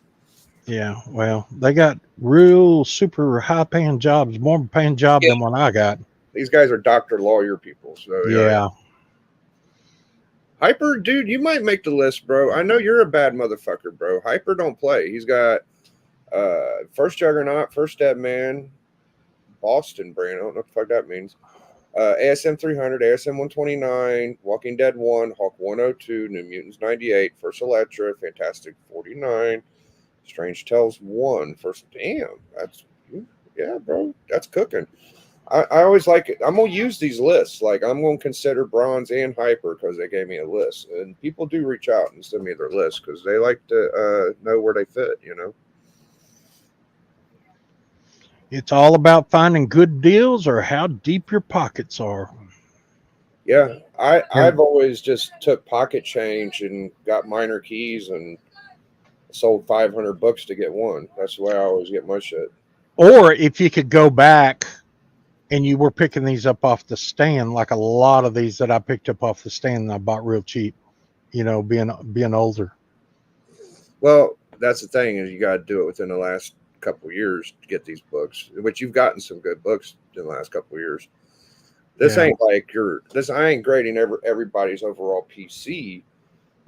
Yeah. Well, they got real super high paying jobs, more paying job than what I got. These guys are doctor lawyer people. So Yeah. Hyper, dude, you might make the list, bro. I know you're a bad motherfucker, bro. Hyper don't play. He's got First Juggernaut, First Dead Man, Boston brand. I don't know what the fuck that means. ASM 300, ASM 129, Walking Dead 1, Hulk 102, New Mutants 98, First Electra, Fantastic 49, Strange Tales 1, First. Damn, yeah, bro. That's cooking. I always like it. I'm going to use these lists. Like, I'm going to consider Bronze and Hyper because they gave me a list. And people do reach out and send me their list because they like to know where they fit, It's all about finding good deals or how deep your pockets are. Yeah, I've always just took pocket change and got minor keys and sold 500 books to get one. That's the way I always get my shit. Or if you could go back and you were picking these up off the stand, like a lot of these that I picked up off the stand, I bought real cheap. Being older. Well, that's the thing is you got to do it within the last couple of years to get these books. Which you've gotten some good books in the last couple of years. This ain't like I ain't grading everybody's overall PC.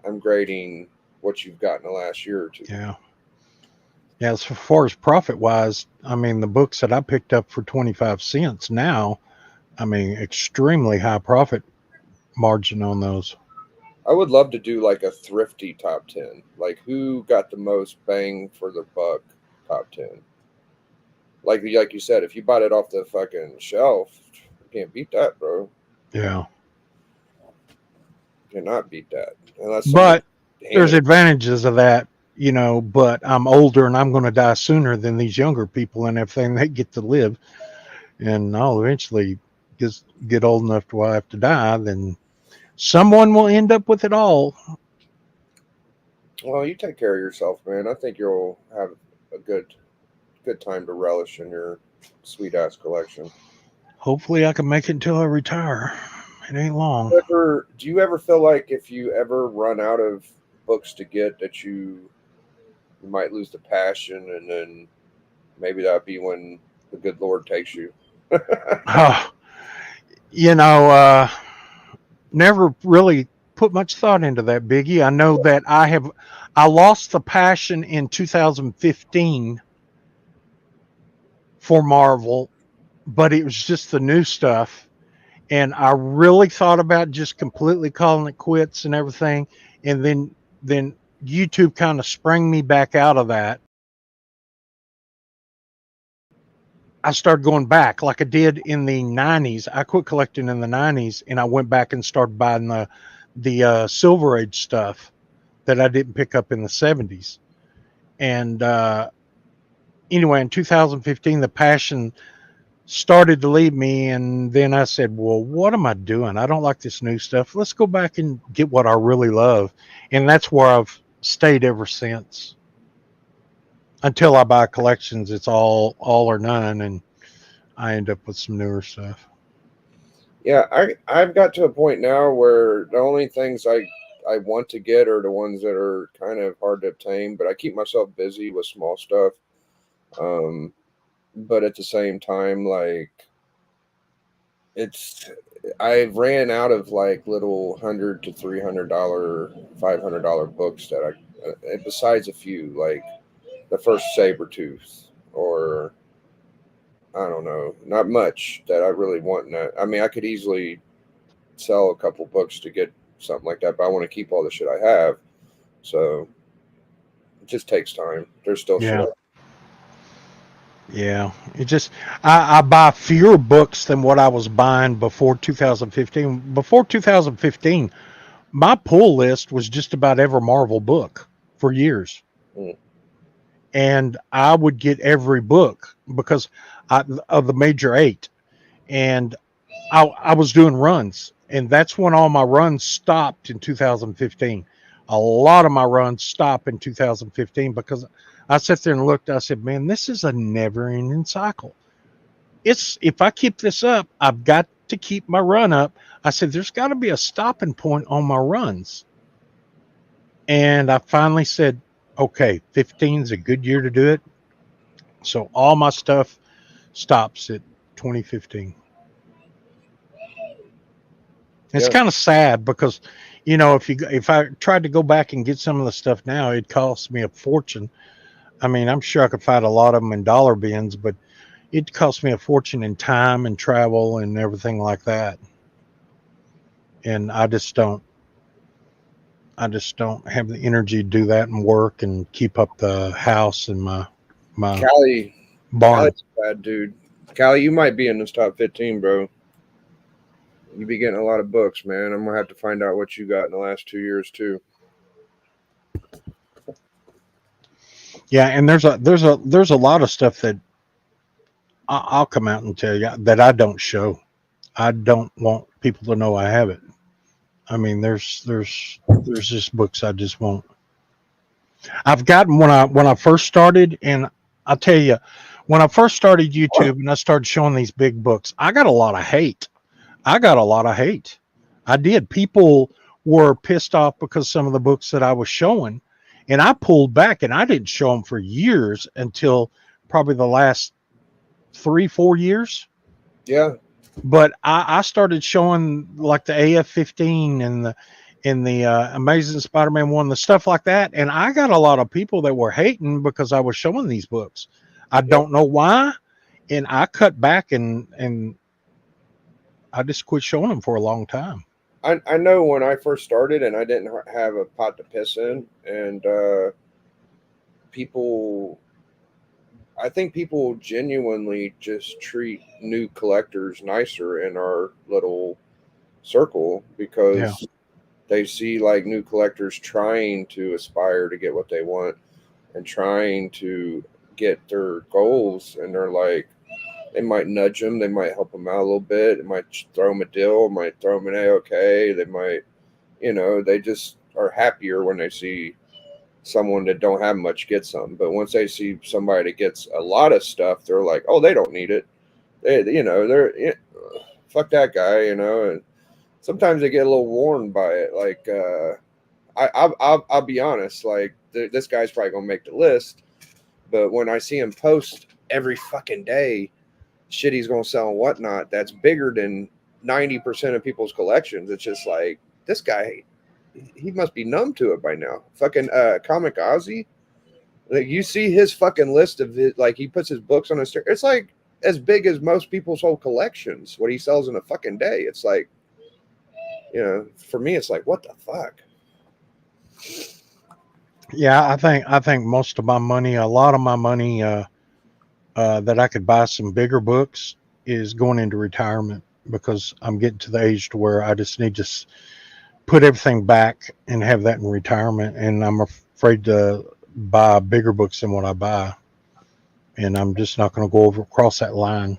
I'm grading what you've got in the last year or two. Yeah. Yeah, as far as profit wise, I mean, the books that I picked up for 25 cents now, I mean, extremely high profit margin on those. I would love to do like a thrifty top 10. Like who got the most bang for the buck top 10. Like you said, if you bought it off the fucking shelf, you can't beat that, bro. Yeah. You cannot beat that. But there's advantages of that. But I'm older and I'm going to die sooner than these younger people and everything. They get to live, and I'll eventually just get old enough to where I have to die. Then someone will end up with it all. Well, you take care of yourself, man. I think you'll have a good time to relish in your sweet ass collection. Hopefully, I can make it until I retire. It ain't long. Do you ever feel like if you ever run out of books to get that you might lose the passion, and then maybe that'd be when the good Lord takes you? Never really put much thought into that, Biggie. I know that I lost the passion in 2015 for Marvel, but it was just the new stuff. And I really thought about just completely calling it quits and everything. And then YouTube kind of sprang me back out of that. I started going back like I did in the 90s. I quit collecting in the 90s and I went back and started buying the Silver Age stuff that I didn't pick up in the 70s. And anyway, in 2015, the passion started to leave me. And then I said, well, what am I doing? I don't like this new stuff. Let's go back and get what I really love. And that's where I've stayed ever since. Until I buy collections, it's all or none, and I end up with some newer stuff. Yeah, I've got to a point now where the only things I want to get are the ones that are kind of hard to obtain, but I keep myself busy with small stuff. Um, but at the same time, like it's I ran out of like little $100 to $300, $500 books that besides a few like the first Sabretooth or I don't know, not much that I really want. In that I mean, I could easily sell a couple books to get something like that, but I want to keep all the shit I have. So it just takes time. There's still shit. Yeah. Yeah. It just I buy fewer books than what I was buying before 2015. Before 2015, my pull list was just about every Marvel book for years. Mm. And I would get every book because of the major eight. And I was doing runs, and that's when all my runs stopped in 2015. A lot of my runs stopped in 2015 because I sat there and looked. I said, "Man, this is a never-ending cycle. It's if I keep this up, I've got to keep my run up." I said, "There's got to be a stopping point on my runs." And I finally said, "Okay, 15 is a good year to do it." So all my stuff stops at 2015. It's Yeah, kind of sad because, if I tried to go back and get some of the stuff now, it costs me a fortune. I mean, I'm sure I could find a lot of them in dollar bins, but it costs me a fortune in time and travel and everything like that. And I just don't have the energy to do that and work and keep up the house and my Callie, barn. Callie's a bad dude. Callie, you might be in this top 15, bro. You be getting a lot of books, man. I'm gonna have to find out what you got in the last 2 years too. Yeah, and there's a lot of stuff that I'll come out and tell you that I don't show. I don't want people to know I have it. I mean, there's just books I just won't. I've gotten when I first started, and I'll tell you, when I first started YouTube and I started showing these big books, I got a lot of hate. I got a lot of hate. I did. People were pissed off because some of the books that I was showing, and I pulled back and I didn't show them for years until probably the last 3 4 years. Yeah, But I started showing like the AF-15 and the Amazing Spider-Man 1, the stuff like that, and I got a lot of people that were hating because I was showing these books. I yeah. don't know why, and I cut back and I just quit showing them for a long time. I know when I first started and I didn't have a pot to piss in, and people, I think people genuinely just treat new collectors nicer in our little circle Yeah, because they see like new collectors trying to aspire to get what they want and trying to get their goals, and they're like, they might nudge them, they might help them out a little bit, it might throw them a deal, might throw them an A-OK, they might, they just are happier when they see someone that don't have much get some. But once they see somebody that gets a lot of stuff, they're like, oh, they don't need it. They're fuck that guy, and sometimes they get a little warned by it. Like, I'll be honest, like this guy's probably gonna make the list, but when I see him post every fucking day, shit he's gonna sell and whatnot, that's bigger than 90% of people's collections. It's just like this guy, he must be numb to it by now. Fucking Comic Ozzy, like you see his fucking list of his, like he puts his books on his. It's like as big as most people's whole collections. What he sells in a fucking day. It's like, for me, it's like what the fuck. yeah. I think most of my money, a lot of my money, that I could buy some bigger books is going into retirement because I'm getting to the age to where I just need to put everything back and have that in retirement. And I'm afraid to buy bigger books than what I buy. And I'm just not going to go over across that line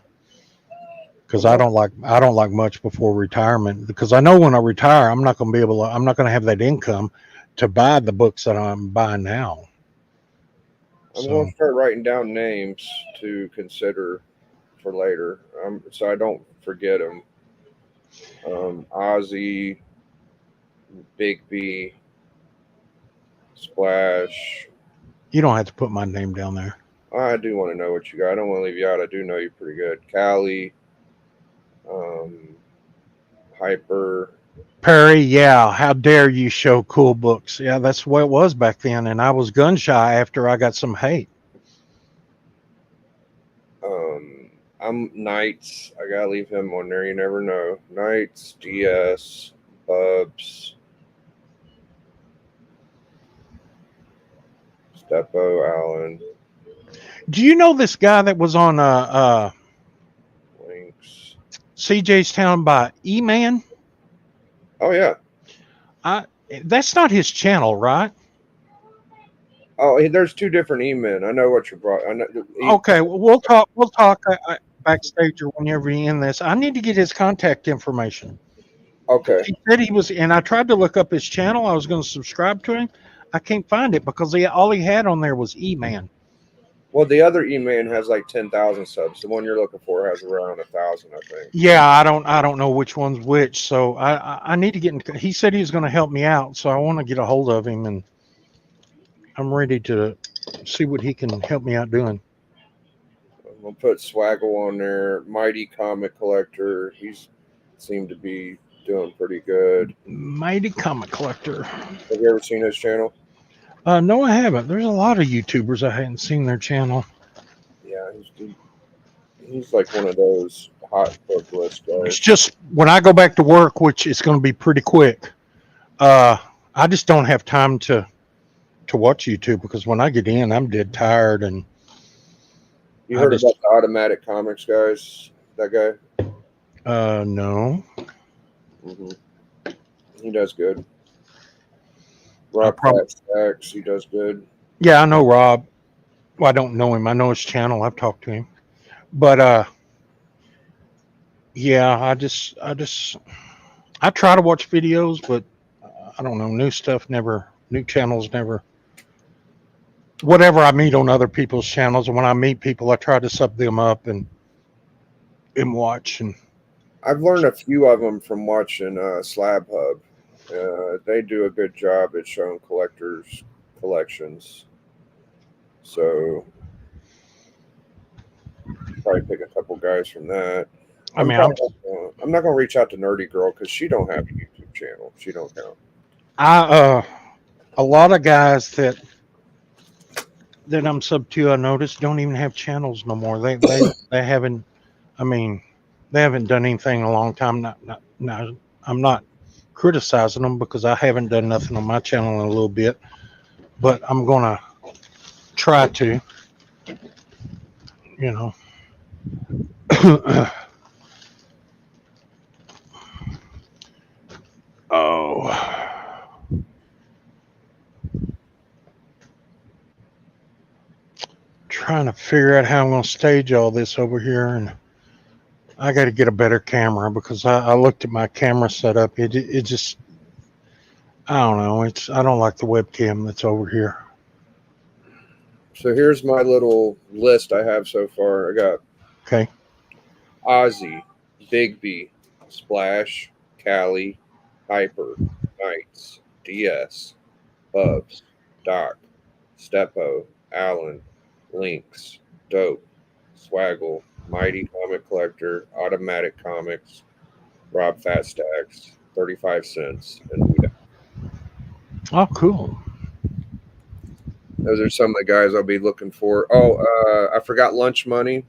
because I don't like much before retirement because I know when I retire I'm not going to be able to I'm not going to have that income to buy the books that I'm buying now. I'm So going to start writing down names to consider for later, so I don't forget them. Ozzy, Big B, Splash. You don't have to put my name down there. I do want to know what you got. I don't want to leave you out. I do know you pretty good. Callie, Hyper. Perry, yeah, how dare you show cool books? Yeah, that's the way it was back then, and I was gun shy after I got some hate. I'm Knights. I gotta leave him on there. You never know. Knights, DS, Bubs, Stepo, Allen, Do you know this guy that was on Links. CJ's Town by E-Man? Oh yeah. That's not his channel, right? Oh, there's two different E-men. I know what you brought. I know. Okay, well, we'll talk. We'll talk backstage or whenever you end this. I need to get his contact information. Okay. He said he was, and I tried to look up his channel. I was going to subscribe to him. I can't find it because all he had on there was E-Man. Well, the other E-man has like 10,000 subs. The one you're looking for has around 1,000, I think. Yeah, I don't know which one's which. So I need to get in. He said he was going to help me out, so I want to get a hold of him, and I'm ready to see what he can help me out doing. I'm gonna put Swaggle on there. Mighty Comic Collector. He's seemed to be doing pretty good. Mighty Comic Collector. Have you ever seen his channel? No, I haven't. There's a lot of YouTubers I hadn't seen their channel. Yeah, he's like one of those hot book list It's guys. just when I go back to work, which is going to be pretty quick. I just don't have time to watch YouTube because when I get in, I'm dead tired. And You heard about the Automatic Comics guys? That guy? no. He does good. Rob Stacks, he does good. Yeah, I know Rob. Well, I don't know him. I know his channel. I've talked to him. But yeah, I try to watch videos, but I don't know. New channels never. Whatever I meet on other people's channels, and when I meet people, I try to sub them up and watch. And I've learned a few of them from watching Slab Hub. They do a good job at showing collectors' collections. So probably pick a couple guys from that. I mean, I'm not going to reach out to Nerdy Girl because she don't have a YouTube channel. She don't count. A lot of guys that I'm sub to, I noticed, don't even have channels no more. They haven't. I mean, they haven't done anything in a long time. I'm not criticizing them because I haven't done nothing on my channel in a little bit, but I'm gonna try to. You know. Oh. Trying to figure out how I'm going to stage all this over here, and I got to get a better camera because I looked at my camera setup. It just, I don't know. I don't like the webcam that's over here. So here's my little list I have so far. I got Okay. Ozzy, Big B, Splash, Callie, Hyper, Knights, DS, Bubs, Doc, Stepo, Allen, Links, Dope, Swaggle, Mighty Comic Collector, Automatic Comics, Rob Fat Stacks, 35 cents, and Huda. Oh, cool. Those are some of the guys I'll be looking for. Oh, I forgot Lunch Money.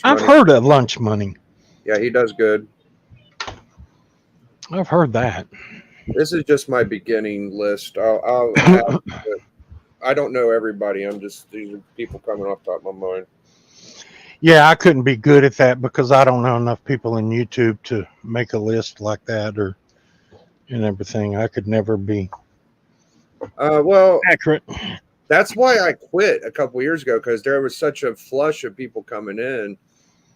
I've heard of Lunch Money. Yeah, he does good. I've heard that. This is just my beginning list. I don't know everybody. These are people coming off the top of my mind. Yeah, I couldn't be good at that because I don't know enough people in YouTube to make a list like that and everything. I could never be Well, accurate. That's why I quit a couple years ago because there was such a flush of people coming in.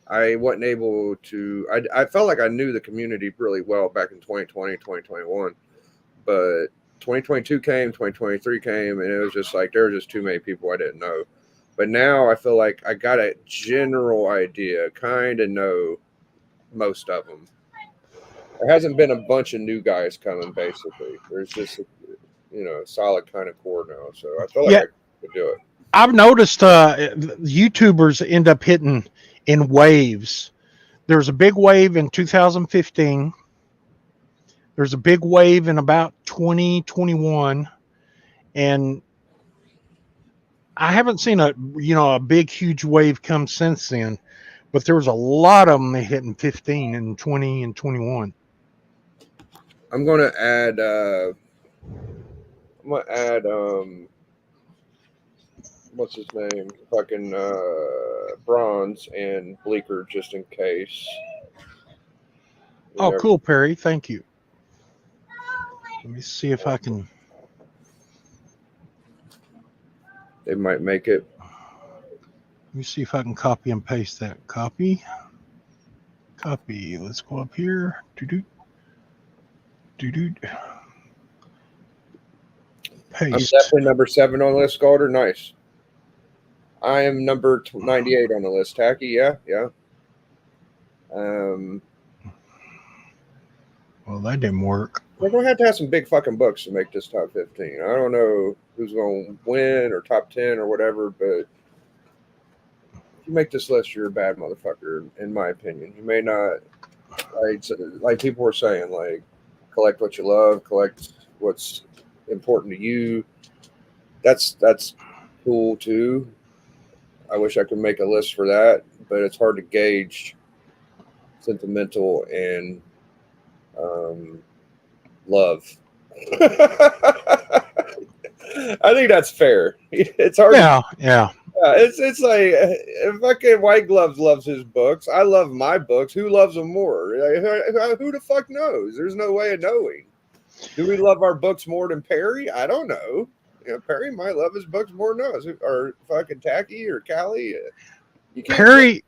I wasn't able to. I felt like I knew the community really well back in 2020, 2021, but 2022 came, 2023 came, and it was just like there were just too many people I didn't know. But now I feel like I got a general idea, kind of know most of them. There hasn't been a bunch of new guys coming. Basically, there's just a solid kind of core now. So I feel like Yeah. I could do it. I've noticed YouTubers end up hitting in waves. There's a big wave in 2015. There's a big wave in about 2021, and I haven't seen a big huge wave come since then. But there was a lot of them that hit in 15 and 20 and 21. I'm gonna add. What's his name? Fucking Bronze and Bleeker, just in case. Oh, cool, Perry. Thank you. Let me see if I can. They might make it. Let me see if I can copy and paste that. Copy. Let's go up here. Paste. I'm definitely number 7 on the list, Scalder. Nice. I am number 98 on the list. Tacky, yeah. Well, that didn't work. We're gonna have to have some big fucking books to make this top 15. I don't know who's gonna win or top 10 or whatever, but if you make this list, you're a bad motherfucker, in my opinion. You may not, like people were saying, like collect what you love, collect what's important to you. That's cool too. I wish I could make a list for that, but it's hard to gauge sentimental and love. I think that's fair. It's hard. Yeah. It's like fucking White Gloves loves his books. I love my books. Who loves them more? Who the fuck knows? There's no way of knowing. Do we love our books more than Perry? I don't know. Perry might love his books more than us, or fucking Tacky or Callie. Perry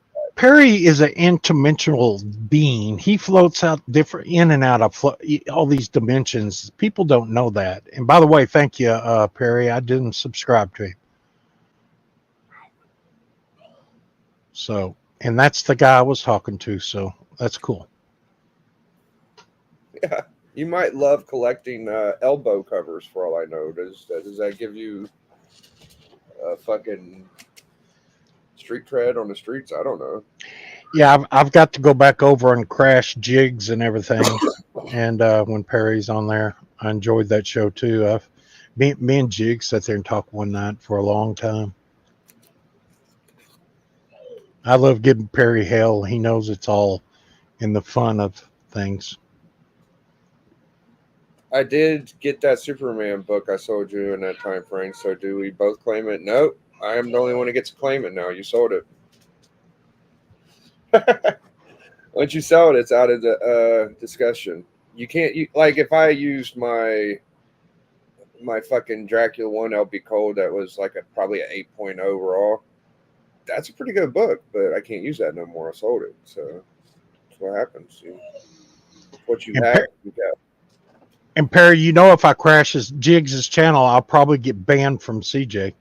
is an interdimensional being. He floats out in and out of all these dimensions. People don't know that. And by the way, thank you, Perry. I didn't subscribe to him. So, and that's the guy I was talking to. So that's cool. Yeah. You might love collecting elbow covers, for all I know. Does that give you a fucking street cred on the streets? I don't know. Yeah, I've got to go back over and crash jigs and everything. And when Perry's on there, I enjoyed that show too. Me and Jig sat there and talked one night for a long time. I love giving Perry hell. He knows it's all in the fun of things. I did get that Superman book I sold you in that time frame. So do we both claim it? No, I am the only one who gets to claim it now. You sold it. Once you sell it, it's out of the discussion. You can't like if I used my fucking Dracula 1 LB Cold that was like probably an 8.0 overall. That's a pretty good book, but I can't use that no more. I sold it. So that's what happens. What you have, you got. And Perry, if I crash Jigs' channel, I'll probably get banned from CJ.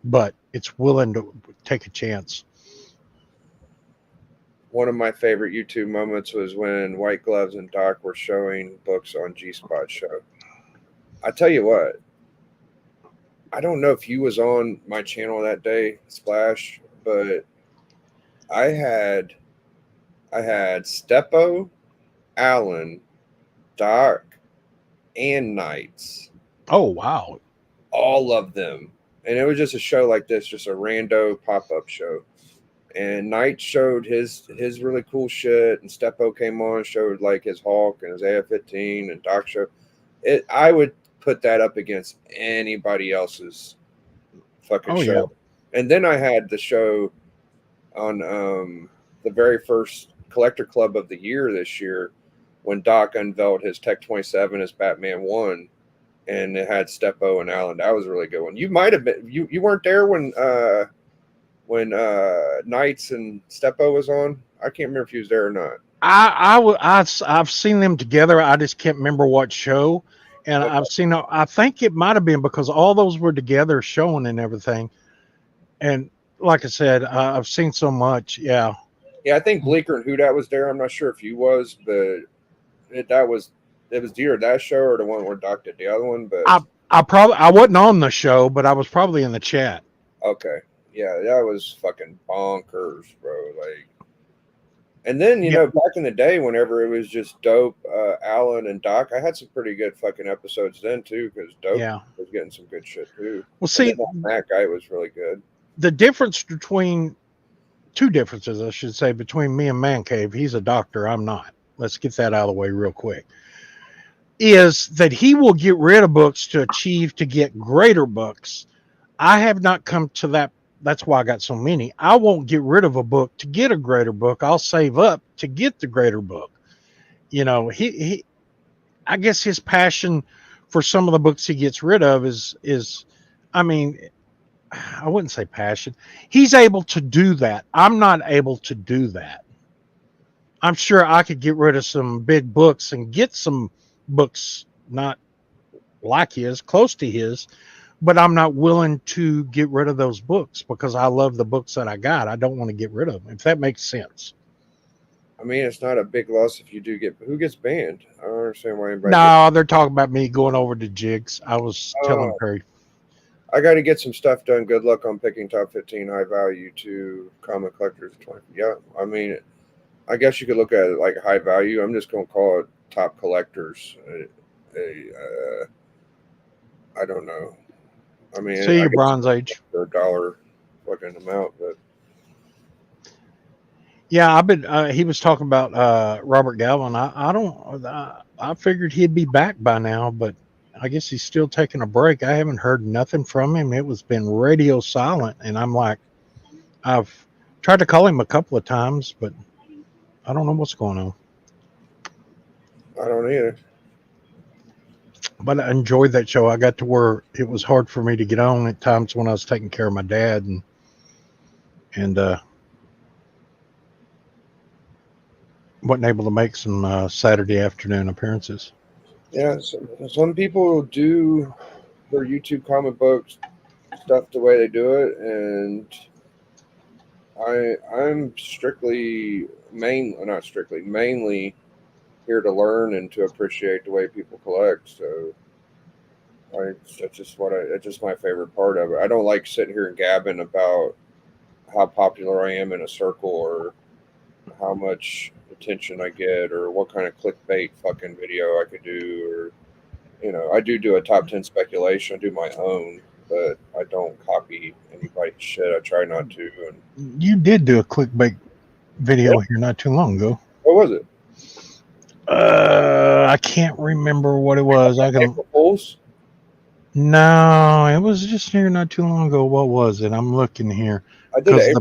But it's willing to take a chance. One of my favorite YouTube moments was when White Gloves and Doc were showing books on G-Spot show. I tell you what, I don't know if you was on my channel that day, Splash, but I had Steppo, Allen, Doc, and Knights. Oh, wow. All of them. And it was just a show like this, just a rando pop-up show. And Knight showed his really cool shit, and Steppo came on, showed like his Hulk and his AF-15, and Doc showed it. I would put that up against anybody else's fucking show. Yeah. And then I had the show on the very first Collector Club of the year this year, when Doc unveiled his Tech 27 as Batman 1, and it had Steppo and Allen. That was a really good one. You might have been you weren't there when Knights and Steppo was on. I can't remember if he was there or not. I've seen them together. I just can't remember what show. And okay. I've seen. I think it might have been because all those were together showing and everything. And like I said, I've seen so much. Yeah. Yeah, I think Bleecker and Houdat was there. I'm not sure if you was, but it was either that show or the one where Doc did the other one. But I wasn't on the show, but I was probably in the chat. okay, yeah, that was fucking bonkers, bro. Like, and then you Yeah. know, back in the day, whenever it was just Dope, Alan, and Doc, I had some pretty good fucking episodes then too, because Dope Yeah. was getting some good shit too. Well, see, And then that guy was really good. the difference between two differences, I should say, between me and Man Cave, he's a doctor, I'm not. Let's get that out of the way real quick. Is that he will get rid of books to achieve to get greater books. I have not come to that. That's why I got so many. I won't get rid of a book to get a greater book. I'll save up to get the greater book. You know, he I guess his passion for some of the books he gets rid of is I mean, I wouldn't say passion. He's able to do that. I'm not able to do that. I'm sure I could get rid of some big books and get some books not like his, close to his, but I'm not willing to get rid of those books because I love the books that I got. I don't want to get rid of them, if that makes sense. I mean, it's not a big loss if you do get. Who gets banned? I don't understand why anybody. No, they're talking about me going over to Jigs. I was telling Perry. I got to get some stuff done. Good luck on picking top 15 high value to comic collectors. 20. Yeah, I mean, I guess you could look at it like high value. I'm just going to call it top collectors. I don't know. I mean, See your Bronze Age. For $1 fucking amount, but yeah, I've been. He was talking about Robert Galvin. I figured he'd be back by now, but I guess he's still taking a break. I haven't heard nothing from him. It was been radio silent, and I'm like, I've tried to call him a couple of times, but I don't know what's going on. I don't either. But I enjoyed that show. I got to where it was hard for me to get on at times when I was taking care of my dad and wasn't able to make some Saturday afternoon appearances. Yeah, some people do their YouTube comic books stuff the way they do it, and I'm mainly here to learn and to appreciate the way people collect. So that's just my favorite part of it. I don't like sitting here and gabbing about how popular I am in a circle or how much attention I get or what kind of clickbait fucking video I could do, or I do a top 10 speculation. I do my own, but I don't copy anybody's shit. I try not to. And you did do a clickbait video here not too long ago. What was it? I can't remember what it was. No, it was just here not too long ago. What was it? I'm looking here. I did it. I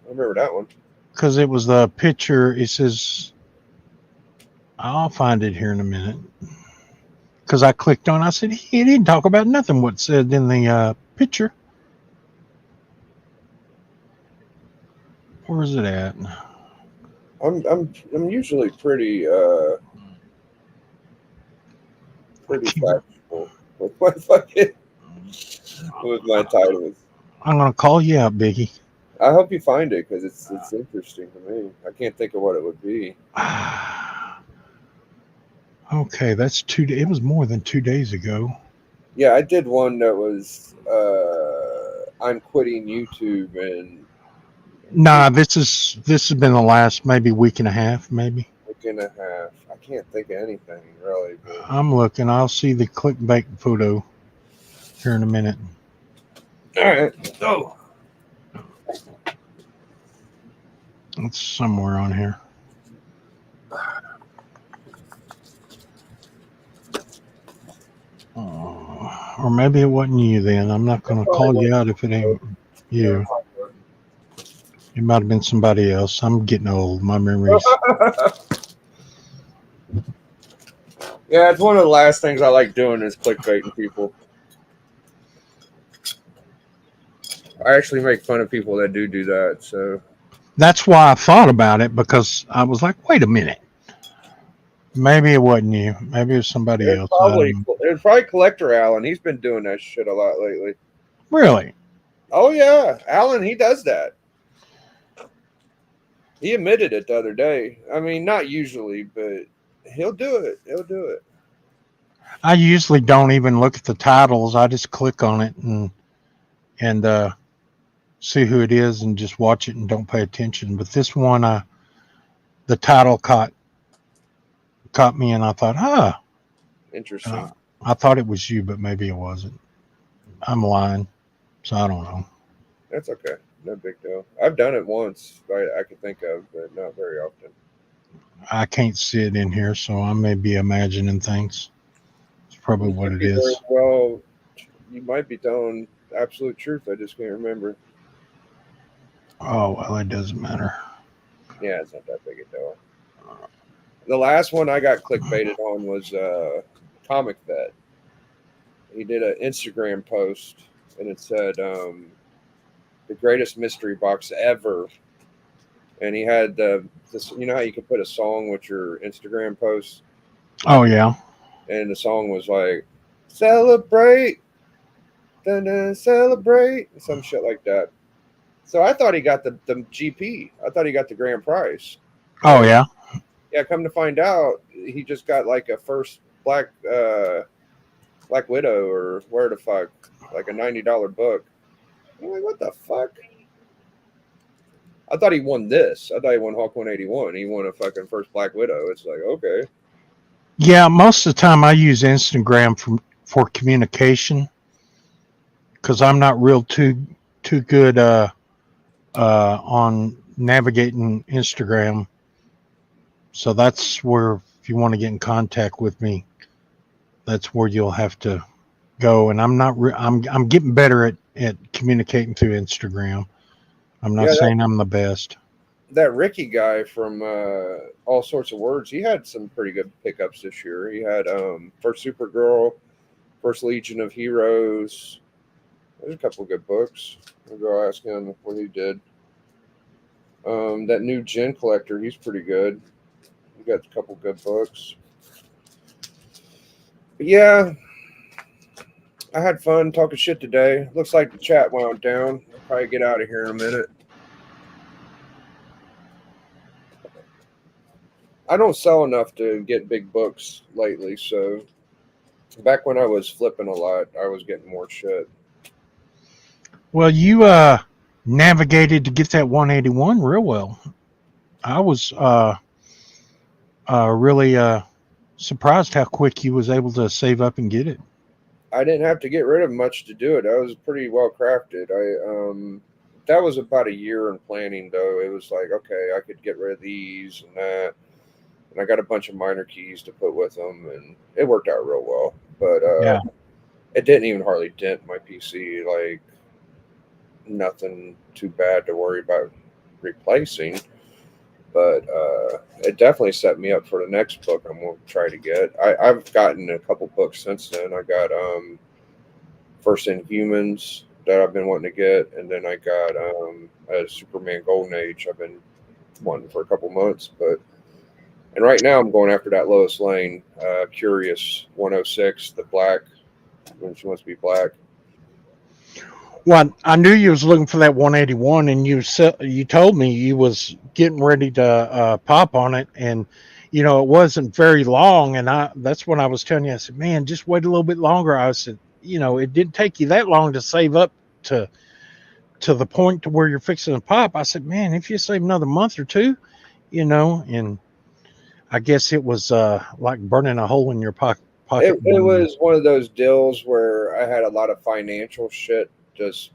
remember that one. Because it was the picture. It says, I'll find it here in a minute. Because I clicked on, I said, he didn't talk about nothing what said in the picture. Where is it at? I'm usually pretty factual with my titles. I'm gonna call you out, Biggie. I hope you find it because it's interesting to me. I can't think of what it would be. Okay, that's 2 days. It was more than 2 days ago. Yeah, I did one that was I'm quitting YouTube and. Nah, this has been the last maybe week and a half, maybe. Week and a half. I can't think of anything really. But... I'm looking. I'll see the clickbait photo here in a minute. All right. Oh. It's somewhere on here. Or maybe it wasn't you then. I'm not going to call you out if it ain't you. It might have been somebody else. I'm getting old. My memories. Yeah, it's one of the last things I like doing is clickbaiting people. I actually make fun of people that do that. So that's why I thought about it, because I was like, wait a minute. Maybe it wasn't you. Maybe it was somebody else. It's probably Collector Alan. He's been doing that shit a lot lately. Really? Oh, yeah. Alan, he does that. He admitted it the other day. I mean, not usually, but he'll do it. He'll do it. I usually don't even look at the titles. I just click on it and see who it is and just watch it and don't pay attention. But this one, the title caught me, and I thought, Interesting. I thought it was you, but maybe it wasn't. I'm lying, so I don't know. That's okay. No big deal. I've done it once. I can think of, but not very often. I can't see it in here, so I may be imagining things. It's probably You what could it be very is. well. You might be telling absolute truth. I just can't remember. Oh well, it doesn't matter. Yeah, it's not that big a deal. The last one I got clickbaited on was Comic Vet. He did an Instagram post, and it said the greatest mystery box ever. And he had this. You know how you can put a song with your Instagram post, Oh yeah. and the song was like "Celebrate, dun, celebrate," some shit like that. So I thought he got the GP. I thought he got the grand prize. Oh And yeah. yeah, come to find out, he just got like a first Black Widow or where the fuck, like a $90 book. I'm like, what the fuck? I thought he won this. I thought he won Hulk 181. He won a fucking first Black Widow. It's like, okay. Yeah. Most of the time, I use Instagram for communication because I'm not real too good on navigating Instagram. So that's where if you want to get in contact with me, that's where you'll have to go. And I'm not. I'm getting better at communicating through Instagram. I'm not Yeah, saying I'm the best. that Ricky guy from All Sorts of Words, he had some pretty good pickups this year. He had first Supergirl, first Legion of Heroes. There's a couple of good books. I'll go ask him what he did. That new Gen Collector, he's pretty good. He got a couple good books. But yeah, I had fun talking shit today. Looks like the chat wound down. I'll probably get out of here in a minute. I don't sell enough to get big books lately, so back when I was flipping a lot, I was getting more shit. Well, you navigated to get that 181 real well. I was really surprised how quick you was able to save up and get it. I didn't have to get rid of much to do it. I was pretty well crafted. That was about a year in planning though. It was like, okay, I could get rid of these and that. And I got a bunch of minor keys to put with them, and it worked out real well. But Yeah. it didn't even hardly dent my PC. Like nothing too bad to worry about replacing. But it definitely set me up for the next book I'm going to try to get. I've gotten a couple books since then. I got First Inhumans that I've been wanting to get, and then I got a Superman Golden Age I've been wanting for a couple months. But and right now I'm going after that Lois Lane Curious 106, the black when she wants to be black. Well, I knew you was looking for that 181, and you told me you was getting ready to pop on it, and it wasn't very long, and that's when I was telling you. I said, "Man, just wait a little bit longer." I said, it didn't take you that long to save up to the point to where you're fixing to pop. I said, "Man, if you save another month or two, and I guess it was like burning a hole in your pocket." It was one of those deals where I had a lot of financial shit just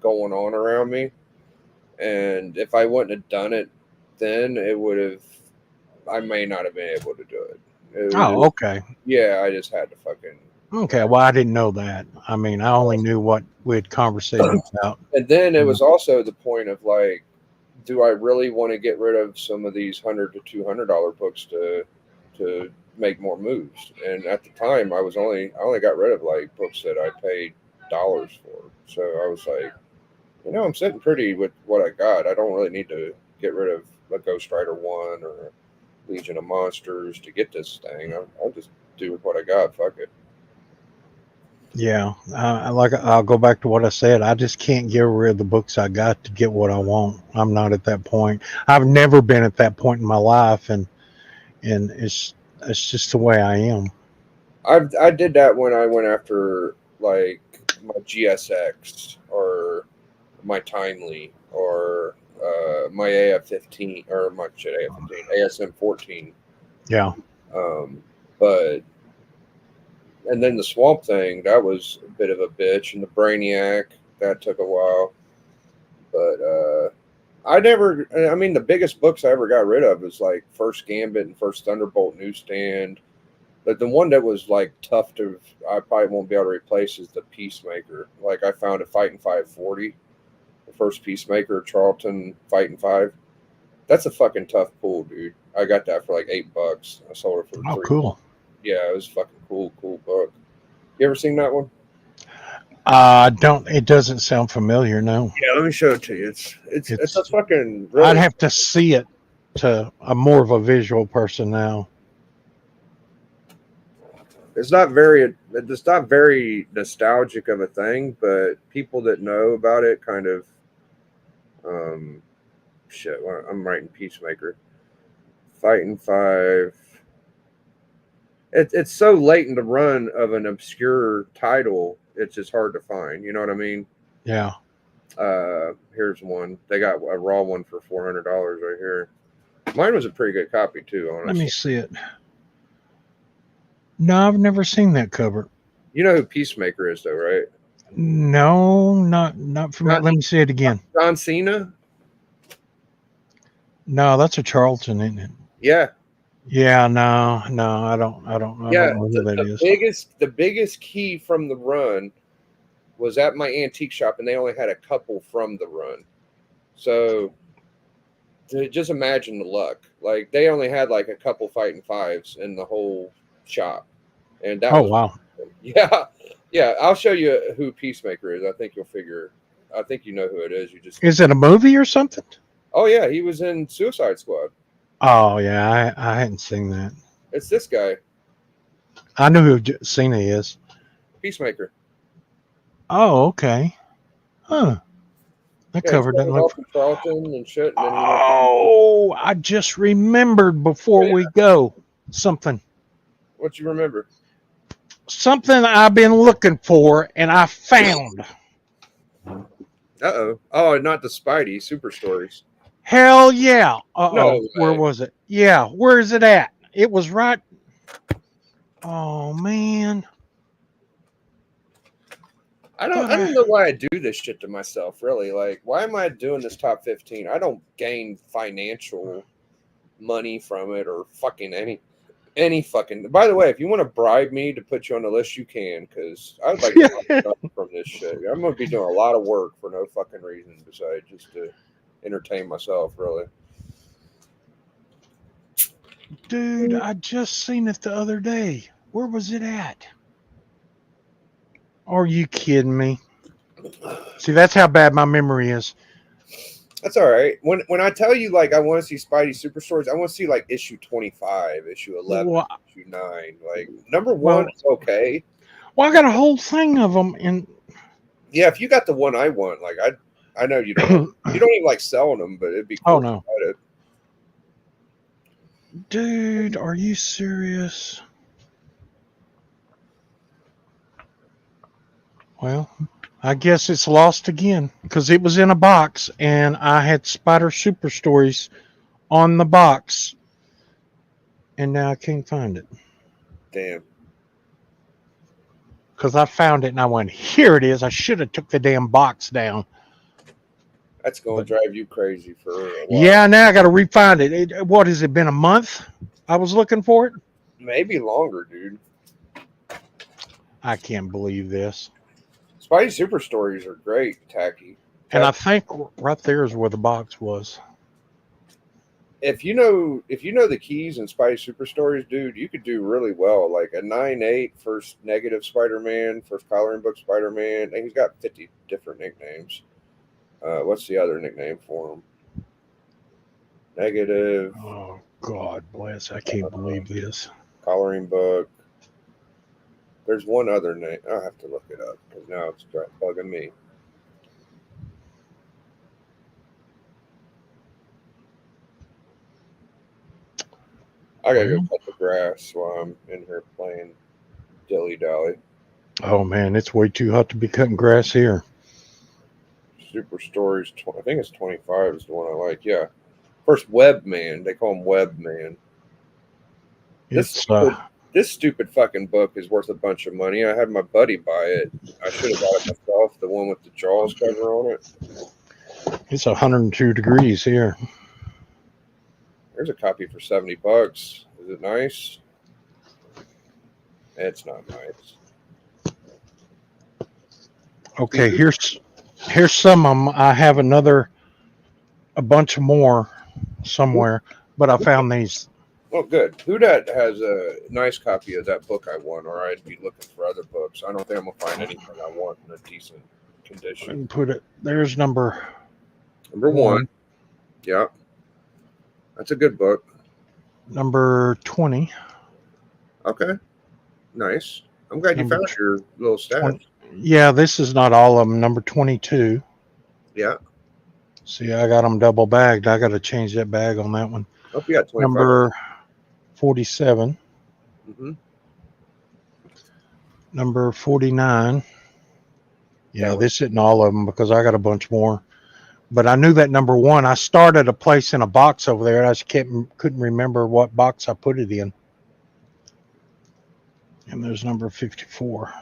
going on around me. And if I wouldn't have done it then, I may not have been able to do it. Oh, okay. Yeah, I just had to fucking. Okay, well, I didn't know that. I mean, I only knew what we had conversated about. And then it was also the point of like, do I really want to get rid of some of these $100 to $200 books to make more moves? And at the time, I only got rid of like books that I paid dollars for. So I was like, I'm sitting pretty with what I got. I don't really need to get rid of a Ghost Rider 1 or Legion of Monsters to get this thing. I'll just do with what I got. Fuck it. Yeah, I'll go back to what I said. I just can't get rid of the books I got to get what I want. I'm not at that point. I've never been at that point in my life, and it's just the way I am. I did that when I went after like my GSX or my Timely or my AF-15 or my shit AF-15 ASM-14. Yeah, But and then the Swamp Thing, that was a bit of a bitch, and the Brainiac, that took a while. But I never. I mean, the biggest books I ever got rid of was like First Gambit and First Thunderbolt Newsstand. But the one that was like tough to, I probably won't be able to replace is the Peacemaker. Like I found a Fighting 540, the first Peacemaker, Charlton Fighting 5. That's a fucking tough pull, dude. I got that for like $8. I sold it for oh, three. cool. Yeah, it was fucking cool book. You ever seen that one? Don't. It doesn't sound familiar. No, Yeah, let me show it to you. It's a it's. fucking I'd really. have to see it. I'm more of a visual person now. It's not very nostalgic of a thing, but people that know about it kind of shit. Well, I'm writing Peacemaker, Fighting 5. It's so late in the run of an obscure title. It's just hard to find. You know what I mean? Yeah. Here's one. They got a raw one for $400 right here. Mine was a pretty good copy too. Honestly, Let me see it. No, I've never seen that cover. you know who Peacemaker is, though, right? No, not from. Let me see it again. John Cena. No, that's a Charlton, isn't it? Yeah, Yeah, no, I don't yeah. know who that is. The biggest key from the run was at my antique shop, and they only had a couple from the run. So just imagine the luck. Like they only had like a couple Fighting 5s in the whole shop, and that Oh was wow. yeah, yeah. I'll show you who Peacemaker is. I think you'll figure. I think you know who it is. You just Is it a movie or something? oh yeah, he was in Suicide Squad. Oh yeah, I hadn't seen that. It's this guy, I know who Cena is. Peacemaker. Oh, okay. Huh. That Yeah, he cover doesn't started look. off in Charlton and shit, and then he went Oh, I just remembered before we go something. what you remember? Something I've been looking for and I found. Uh-oh. Oh, not the Spidey Super Stories. Hell yeah. No Where way. was it? Yeah, where is it at? It was right. Oh man. I don't know why I do this shit to myself, really. Like, why am I doing this top 15? I don't gain financial money from it or fucking any fucking. By the way, if you want to bribe me to put you on the list, you can, because I would like to get nothing from this shit. I'm gonna be doing a lot of work for no fucking reason besides just to entertain myself, really. Dude, I just seen it the other day. Where was it at? Are you kidding me? See, that's how bad my memory is. That's all right. When I tell you like I want to see Spidey Super Stories, I want to see like issue 25, issue 11, Well, issue 9. Like number 1 is okay. Well, I got a whole thing of them, and Yeah, if you got the one I want, like I know you don't even like selling them, but it'd be cool. oh no, to get it. dude, are you serious? Well, I guess it's lost again because it was in a box, and I had Spider Super Stories on the box, and now I can't find it Damn. because I found it and I went, here it is. I should have took the damn box down. That's going to drive you crazy for a while. Yeah, now I got to re-find it. What has it been, a month? I was looking for it. Maybe longer, dude. I can't believe this. Spidey Super Stories are great, Tacky. And I think right there is where the box was. If you know the keys in Spidey Super Stories, dude, you could do really well. Like a 9/8 first negative Spider-Man, first coloring book Spider-Man. And he's got 50 different nicknames. What's the other nickname for him? Negative. Oh God bless! I can't believe this. Coloring book. There's one other name. I'll have to look it up because now it's bugging me. I gotta go cut the grass while I'm in here playing dilly dally. Oh man, it's way too hot to be cutting grass here. Super Stories. I think it's 25 is the one I like. Yeah. First Webman. They call him Webman. This stupid fucking book is worth a bunch of money. I had my buddy buy it. I should have bought it myself. The one with the Jaws cover on it. It's 102 degrees here. There's a copy for $70. Is it nice? It's not nice. Okay, here's some of them. I have a bunch more somewhere, but I found these. Oh, good. Hudat has a nice copy of that book I won, or I'd be looking for other books. I don't think I'm gonna find anything I want in a decent condition. And put it. There's number one. Yeah, that's a good book. Number 20. Okay, nice. I'm glad you found your little stash. Yeah, this is not all of them. Number 22. Yeah. See, I got them double bagged. I got to change that bag on that one. Hope you got 25. Number 47. Mm-hmm. Number 49. Yeah, this isn't all of them because I got a bunch more. But I knew that number 1. I started a place in a box over there. I just couldn't remember what box I put it in. And there's number 54.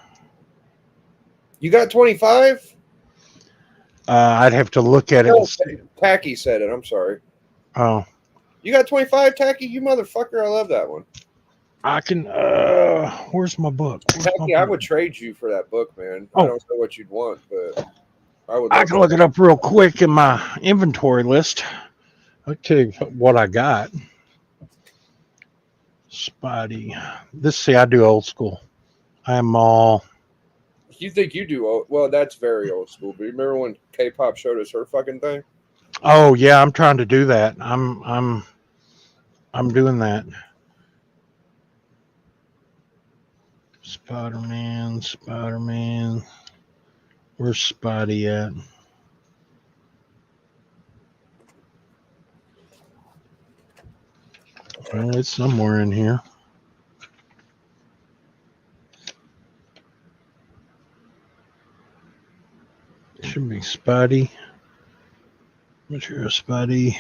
You got 25? I'd have to look at it. No, Tacky said it. I'm sorry. Oh. You got 25, Tacky? You motherfucker. I love that one. I can, where's my book? Tacky, I would trade you for that book, man. I don't know what you'd want, but I can look it up real quick in my inventory list. I'll tell you what I got. Spidey. I do old school. I'm all. You think you do old? Well, that's very old school. But you remember when K-pop showed us her fucking thing? Oh yeah, I'm trying to do that. I'm doing that. Spider-Man. Where's Spidey at? Well, it's somewhere in here. Should be Spidey. What's your Spidey?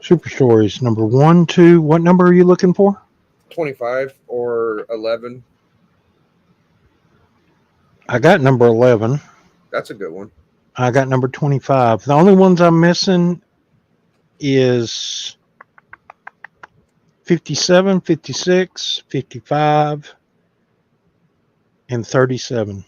Super Stories number 1, 2. What number are you looking for? 25 or 11. I got number 11. That's a good one. I got number 25. The only ones I'm missing is 57, 56, 55, and 37.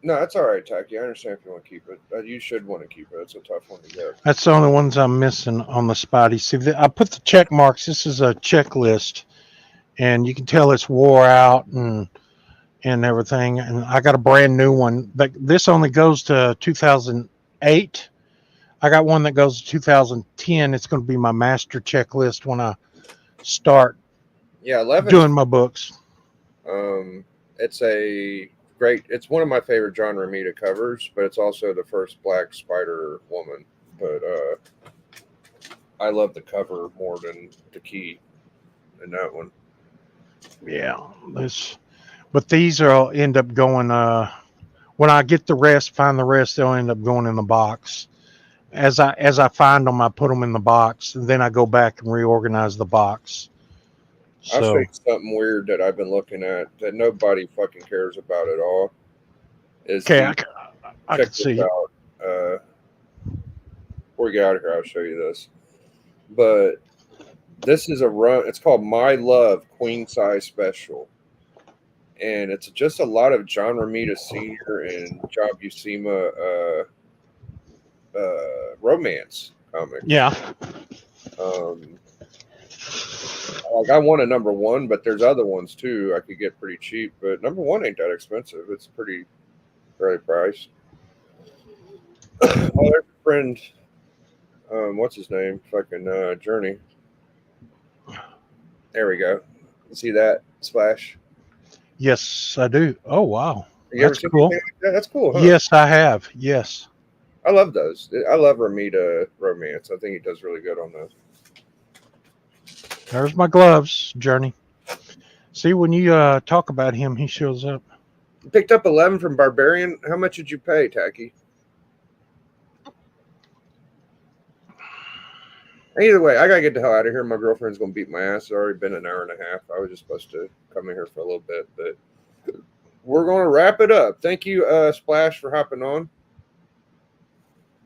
No, that's all right, Tacky. I understand if you want to keep it. You should want to keep it. It's a tough one to get. That's the only ones I'm missing on the Spidey. See, I put the check marks. This is a checklist, and you can tell it's wore out and everything. And I got a brand new one. But this only goes to 2008. I got one that goes to 2010. It's going to be my master checklist when I start 11 doing my books. It's one of my favorite John Romita covers, but it's also the first Black Spider Woman. But I love the cover more than the key in that one. Yeah, but these all end up going. When I get find the rest, they'll end up going in the box. As I find them, I put them in the box, and then I go back and reorganize the box. I'll show you something weird that I've been looking at that nobody fucking cares about at all. Okay, I can see. Before we get out of here, I'll show you this. But this is a run. It's called My Love Queen Size Special. And it's just a lot of John Romita Sr. and Job Buscema romance comics. Yeah. Like I want a number 1, but there's other ones too I could get pretty cheap. But number 1 ain't that expensive. It's pretty fairly priced. Oh, there's a friend. What's his name? Fucking Journey. There we go. You see that splash? Yes, I do. Oh wow, You ever that's seen cool. anything like that? That's cool, huh? Yes, I have. Yes. I love those. I love Ramita Romance. I think he does really good on those. There's my gloves, Journey. See, when you talk about him, he shows up. You picked up 11 from Barbarian. How much did you pay, Tacky? Either way, I gotta get the hell out of here. My girlfriend's gonna beat my ass. It's already been an hour and a half. I was just supposed to come in here for a little bit, but we're gonna wrap it up. Thank you, Splash, for hopping on.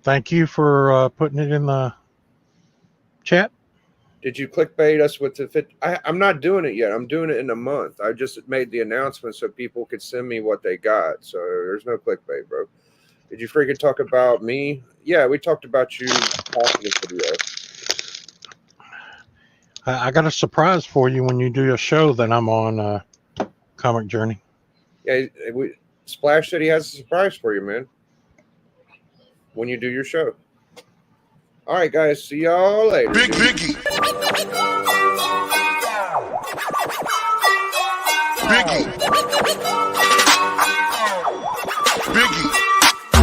Thank you for putting it in the chat. Did you clickbait us with the fit? I'm not doing it yet. I'm doing it in a month. I just made the announcement so people could send me what they got. So there's no clickbait, bro. Did you freaking talk about me? Yeah, we talked about you talking the video. I got a surprise for you when you do a show that I'm on Comic Journey. Yeah, Splash said he has a surprise for you, man. When you do your show. All right, guys. See y'all later. Biggie. Biggie.